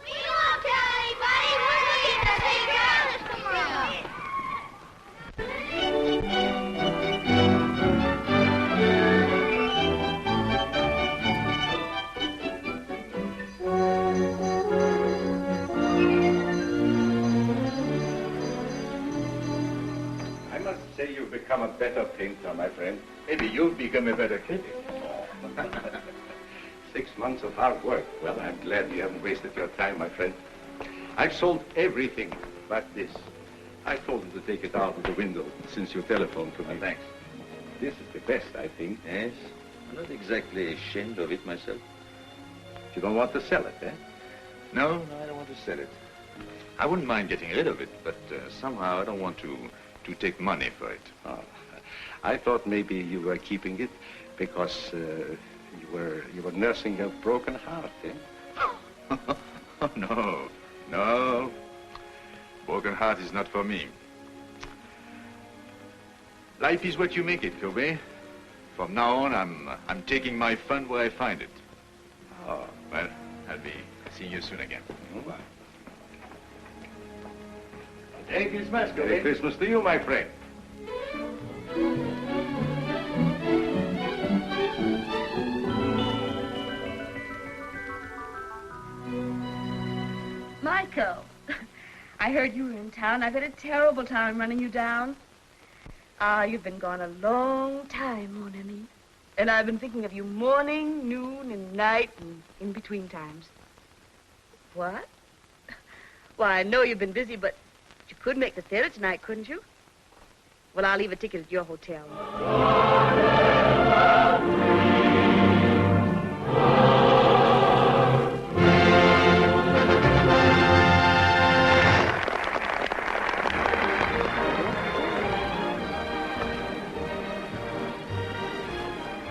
We won't tell anybody. We're going to take care of this tomorrow. Say you've become a better painter, my friend. Maybe you'll become a better critic. 6 months of hard work. Well, I'm glad you haven't wasted your time, my friend. I've sold everything but this. I told him to take it out of the window since you telephoned to me. Thanks. This is the best, I think. Yes. I'm not exactly ashamed of it myself. You don't want to sell it, eh? No, I don't want to sell it. I wouldn't mind getting rid of it, but somehow I don't want to take money for it. Oh, I thought maybe you were keeping it because you were nursing a broken heart, eh? Oh, no. Broken heart is not for me. Life is what you make it, Kobe. From now on, I'm taking my fun where I find it. Oh. Well, I'll be seeing you soon again. Bye. Merry Christmas, Kobe. Merry Christmas to you, my friend. Michael, I heard you were in town. I've had a terrible time running you down. You've been gone a long time, mon ami. And I've been thinking of you morning, noon, and night, and in between times. What? Why, I know you've been busy, but you could make the theater tonight, couldn't you? Well, I'll leave a ticket at your hotel.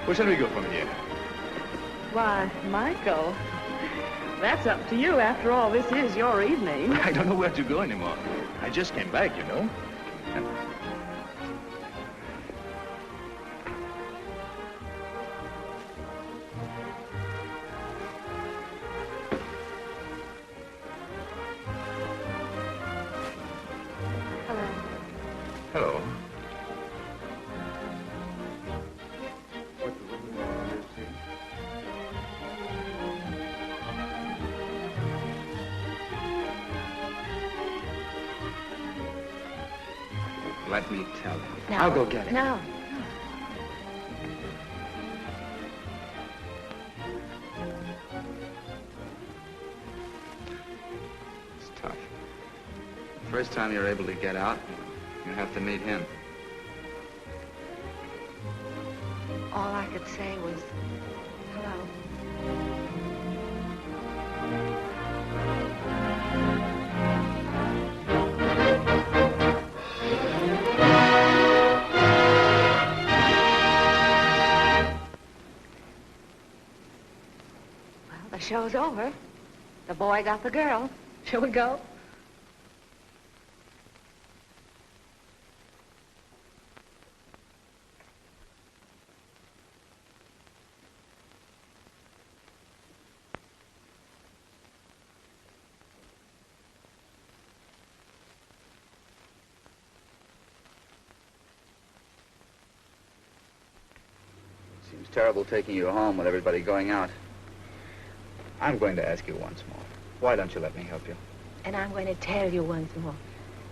Where shall we go from here? Why, Michael, that's up to you. After all, this is your evening. I don't know where to go anymore. I just came back, you know. Hello. Let me tell him. No. I'll go get it. No. It's tough. The first time you're able to get out, you have to meet him. All I could say was, hello. The show's over. The boy got the girl. Shall we go? Seems terrible taking you home with everybody going out. I'm going to ask you once more. Why don't you let me help you? And I'm going to tell you once more.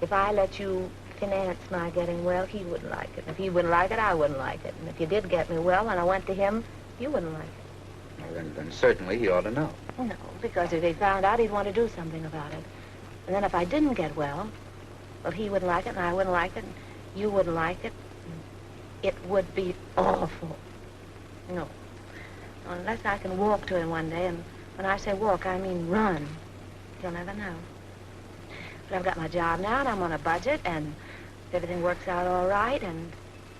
If I let you finance my getting well, he wouldn't like it. If he wouldn't like it, I wouldn't like it. And if you did get me well and I went to him, you wouldn't like it. Well, then certainly he ought to know. No, because if he found out, he'd want to do something about it. And then if I didn't get well, he wouldn't like it and I wouldn't like it and you wouldn't like it. It would be awful. No. Unless I can walk to him one day, and when I say walk, I mean run. He'll never know. But I've got my job now, and I'm on a budget, and if everything works out all right, and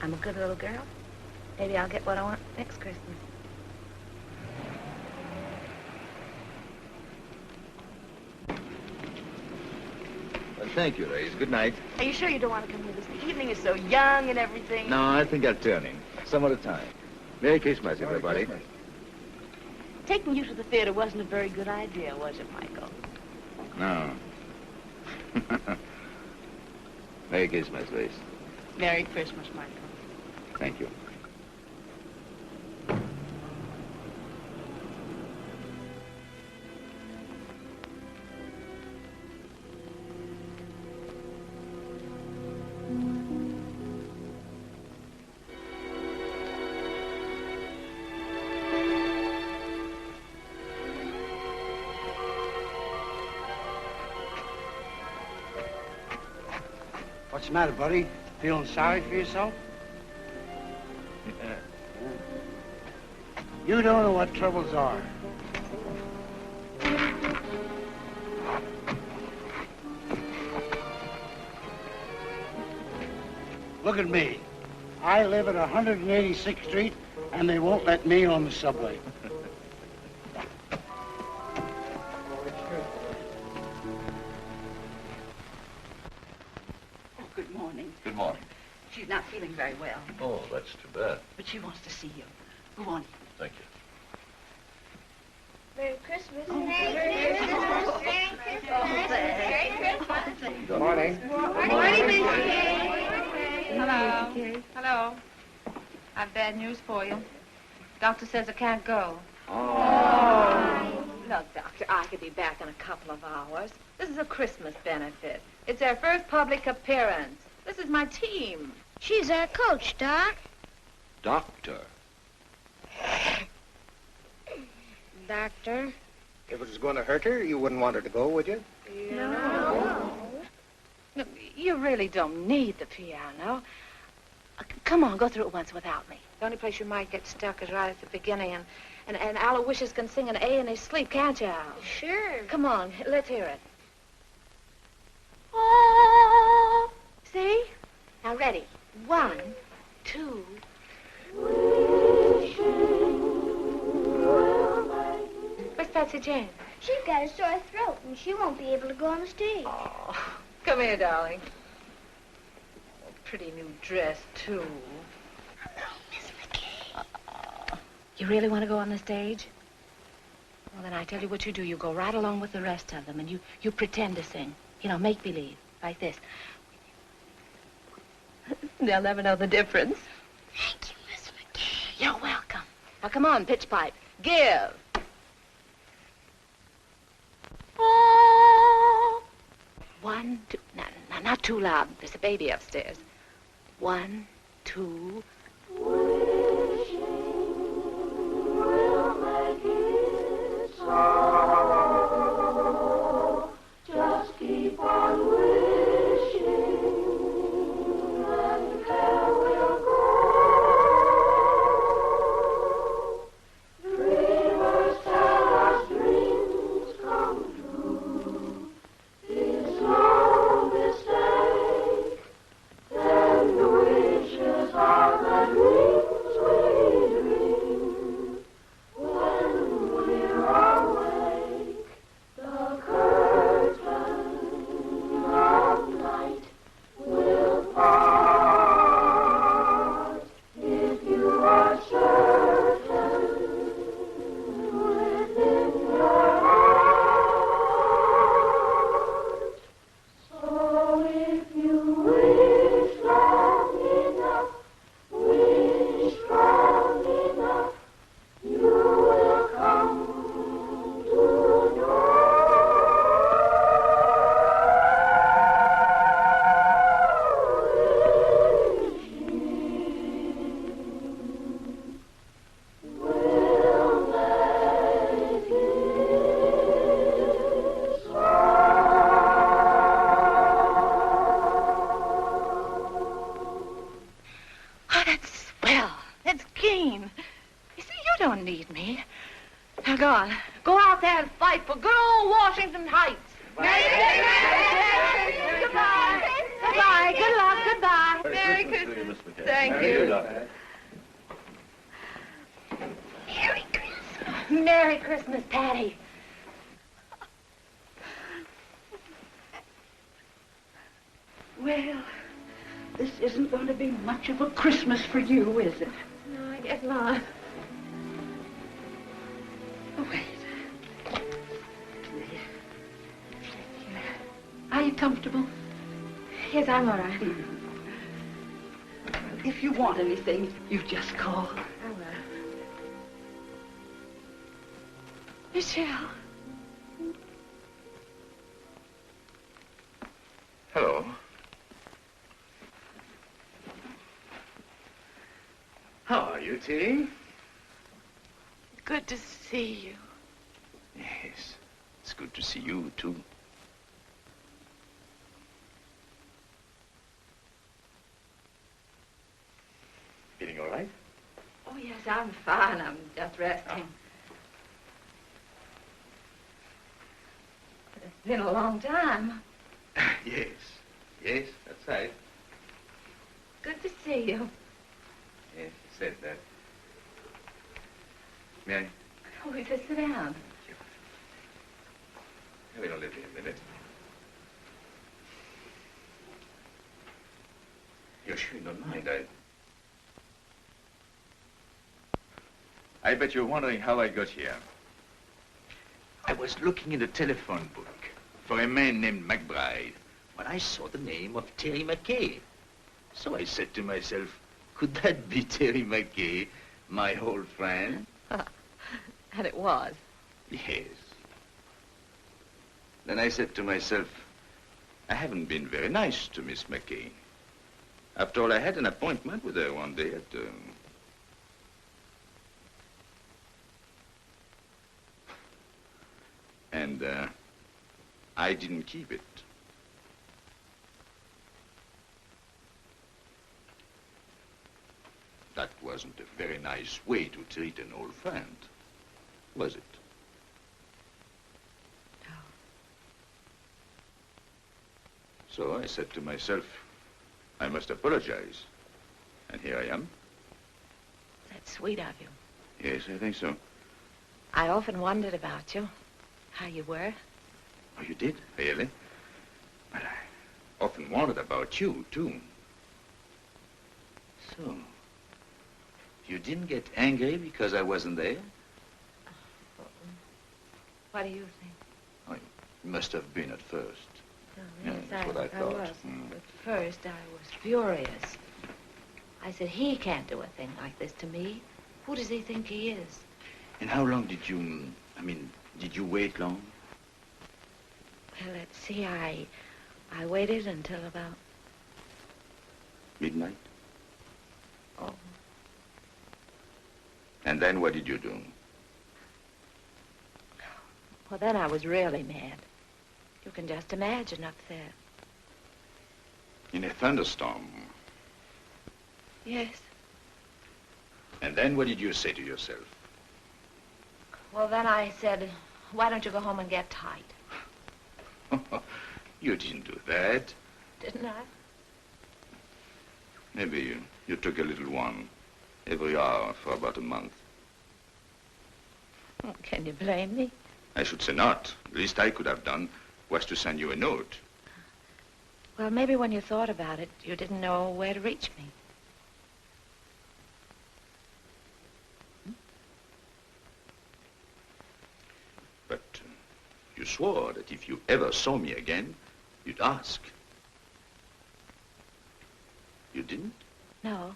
I'm a good little girl, maybe I'll get what I want next Christmas. Well, thank you, ladies. Good night. Are you sure you don't want to come with us? The evening is so young and everything. No, I think I'll turn in. Some other time. Merry Christmas, everybody. Taking you to the theater wasn't a very good idea, was it, Michael? No. Merry Christmas, Grace. Merry Christmas, Michael. Thank you. What's the matter, buddy? Feeling sorry for yourself? You don't know what troubles are. Look at me. I live at 186th Street, and they won't let me on the subway. Good morning. Good morning. She's not feeling very well, Oh, that's too bad. but she wants to see you. Go on. Thank you. Merry Christmas. Merry Christmas. Merry Christmas. Good morning. Morning, Miss Hello. Hello. I've bad news for you. Doctor says I can't go. Oh. Look, Doctor, I could be back in a couple of hours. This is a Christmas benefit. It's their first public appearance. This is my team. She's our coach, Doc. Doctor. Doctor. If it was going to hurt her, you wouldn't want her to go, would you? No. Look, you really don't need the piano. Come on, go through it once without me. The only place you might get stuck is right at the beginning, and Aloysius can sing an A in his sleep, can't you, Al? Sure. Come on, let's hear it. Oh, see? Now, ready. 1, 2. Where's Patsy Jane? She's got a sore throat, and she won't be able to go on the stage. Oh, come here, darling. Oh, pretty new dress, too. Hello, Miss McKay. You really want to go on the stage? Well, then I tell you what you do. You go right along with the rest of them, and you pretend to sing. You know, make believe, like this. They'll never know the difference. Thank you, Miss McKay. You're welcome. Now, come on, pitch pipe. Give. Oh. 1, 2. No, not too loud. There's a baby upstairs. 1, 2. Just keep on wishing, and there will go. Dreamers tell us dreams come true. It's no mistake, then the wishes are there. need me. Now go on. Go out there and fight for good old Washington Heights. Goodbye. Goodbye. Good luck. Goodbye. Merry Christmas. Thank you. Merry Christmas. Merry Christmas, Patty. Well, this isn't going to be much of a Christmas for you, is it? No, I guess not. Oh, wait. Are you comfortable? Yes, I'm all right. If you want anything, you just call. I will. Michelle. Hello. How are you, Tilly? Good to see you. Yes, it's good to see you, too. Feeling all right? Oh, yes, I'm fine. I'm just resting. But it's been a long time. Yes, yes, that's right. Good to see you. Yes, you said that. May I? Oh, we just sit down. Wait, let me a minute. You're sure you don't mind? I bet you're wondering how I got here. I was looking in the telephone book for a man named McBride when I saw the name of Terry McKay. So I said to myself, could that be Terry McKay, my old friend? And it was. Yes. Then I said to myself, I haven't been very nice to Miss McKay. After all, I had an appointment with her one day at... And I didn't keep it. That wasn't a very nice way to treat an old friend, was it? No. So I said to myself, I must apologize. And here I am. That's sweet of you. Yes, I think so. I often wondered about you, how you were. Oh, you did? Really? But I often wondered about you, too. So, you didn't get angry because I wasn't there? What do you think? Oh, you must have been at first. Oh, Yeah, yes, that's what I thought. was. Mm. At first, I was furious. I said, he can't do a thing like this to me. Who does he think he is? And how long did you, did you wait long? Well, let's see, I waited until about... Midnight? Oh. And then what did you do? Well, then I was really mad. You can just imagine up there. In a thunderstorm. Yes. And then what did you say to yourself? Well, then I said, why don't you go home and get tight? You didn't do that. Didn't I? Maybe you took a little one every hour for about a month. Can you blame me? I should say not. The least I could have done was to send you a note. Well, maybe when you thought about it, you didn't know where to reach me. But you swore that if you ever saw me again, you'd ask. You didn't? No.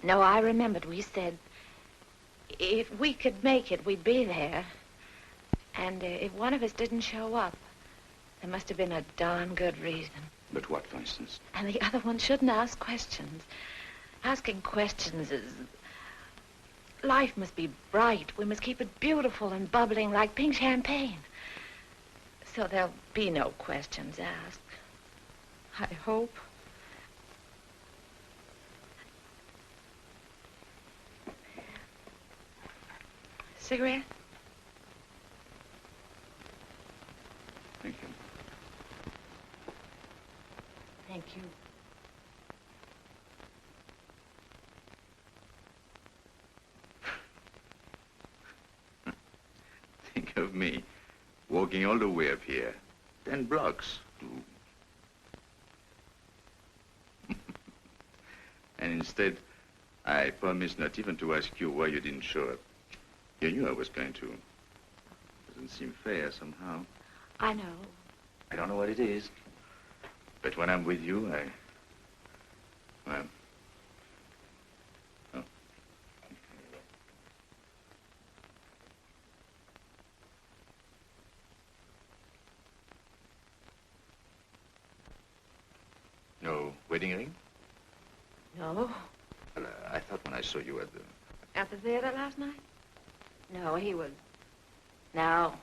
No, I remembered we said if we could make it, we'd be there. And if one of us didn't show up, there must have been a darn good reason. But what, for instance? And the other one shouldn't ask questions. Asking questions is... Life must be bright. We must keep it beautiful and bubbling like pink champagne. So there'll be no questions asked. I hope. cigarette? Thank you. Thank you. Think of me walking all the way up here. 10 blocks to... And instead, I promised not even to ask you why you didn't show up. You knew I was going to. Doesn't seem fair somehow. I know. I don't know what it is. But when I'm with you, well... Oh. No wedding ring? No. Well, I thought when I saw you at the... At the theater last night? No, he was... No.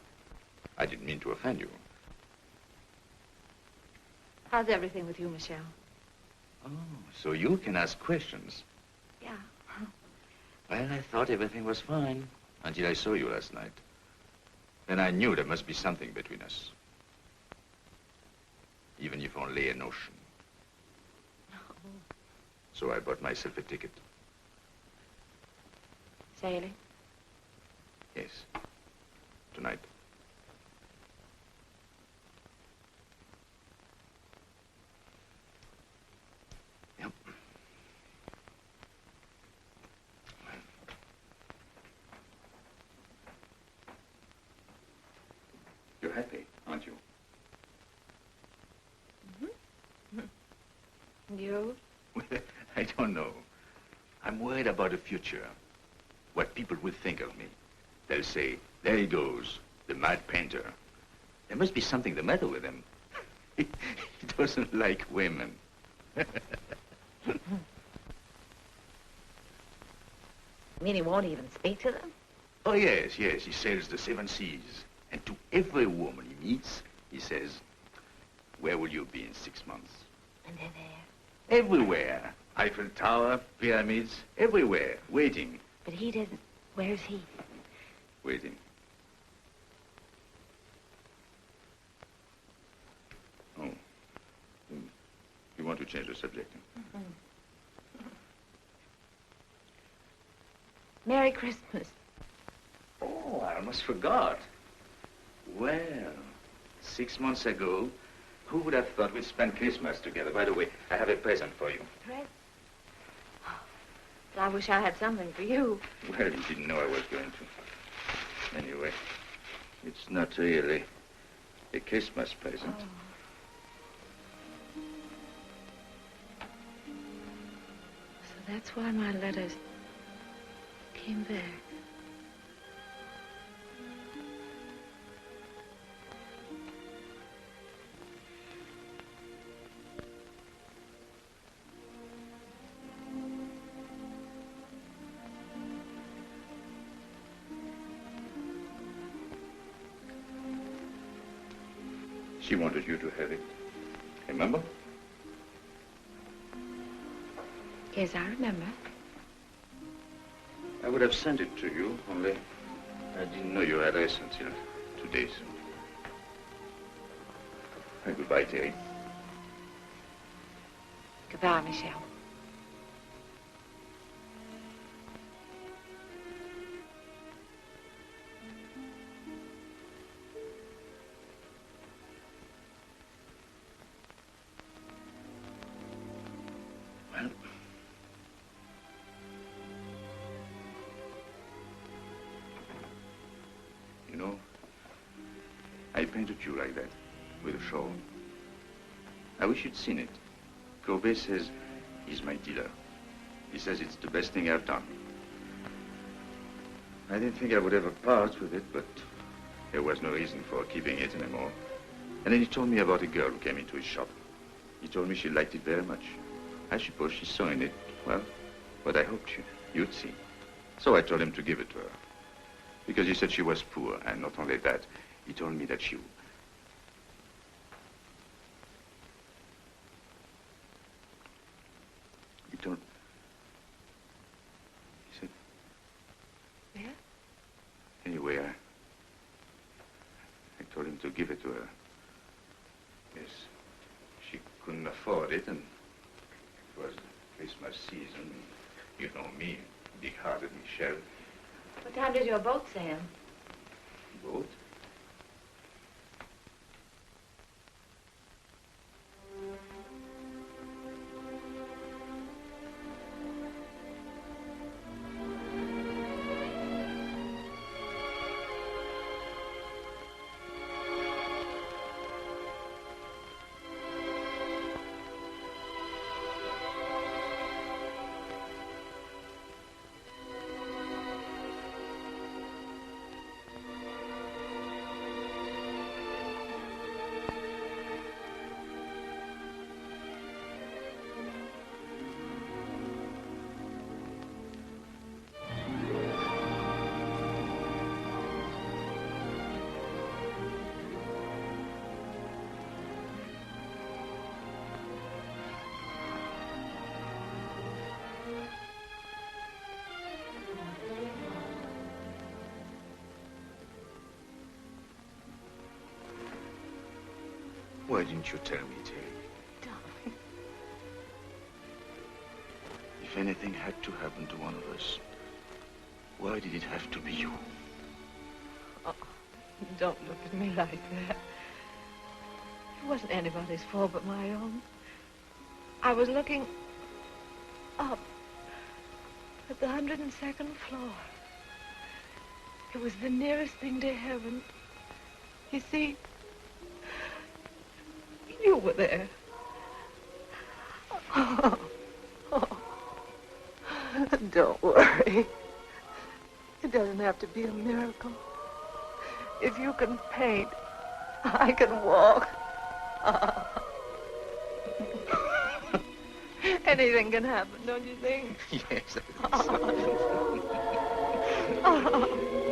I didn't mean to offend you. How's everything with you, Michelle? Oh, so you can ask questions. Yeah. Well, I thought everything was fine until I saw you last night. Then I knew there must be something between us. Even if only a notion. No. So I bought myself a ticket. Sailing? Yes. Tonight. Yep. You're happy, aren't you? Mm-hmm. You? I don't know. I'm worried about the future. What people will think of me. They'll say, there he goes, the mad painter. There must be something the matter with him. He doesn't like women. You mean he won't even speak to them? Oh, yes, yes. He sails the 7 seas. And to every woman he meets, he says, where will you be in 6 months? And they're there. Everywhere. Eiffel Tower, pyramids, everywhere, waiting. But he doesn't. Where's he? Waiting. Oh. You want to change the subject? Mm-hmm. Merry Christmas. Oh, I almost forgot. Well, 6 months ago, who would have thought we'd spend Christmas together? By the way, I have a present for you. Present? I wish I had something for you. Well, you didn't know I was going to. Anyway, it's not really a Christmas present. Oh. So that's why my letters came back. She wanted you to have it. Remember? Yes, I remember. I would have sent it to you, only I didn't know your address until 2 days. Goodbye, Terry. Goodbye, Michelle. Well, you know, I painted you like that, with a shawl. I wish you'd seen it. Courbet says he's my dealer. He says it's the best thing I've done. I didn't think I would ever part with it, but there was no reason for keeping it anymore. And then he told me about a girl who came into his shop. He told me she liked it very much. I suppose she saw in it, well, what I hoped you'd see. So I told him to give it to her. Because he said she was poor, and not only that, he told me that she... He told... He said... Yeah? Anyway, I told him to give it to her. Yes, she couldn't afford it, and it was Christmas season. You know me, big-hearted Michelle. What time does your boat sail? Boat? Why didn't you tell me, Terry? Darling. If anything had to happen to one of us, why did it have to be you? Oh, don't look at me like that. It wasn't anybody's fault but my own. I was looking up at the 102nd floor. It was the nearest thing to heaven. You see, you were there. Oh. Don't worry. It doesn't have to be a miracle. If you can paint, I can walk. Anything can happen, don't you think? Yes, I think so.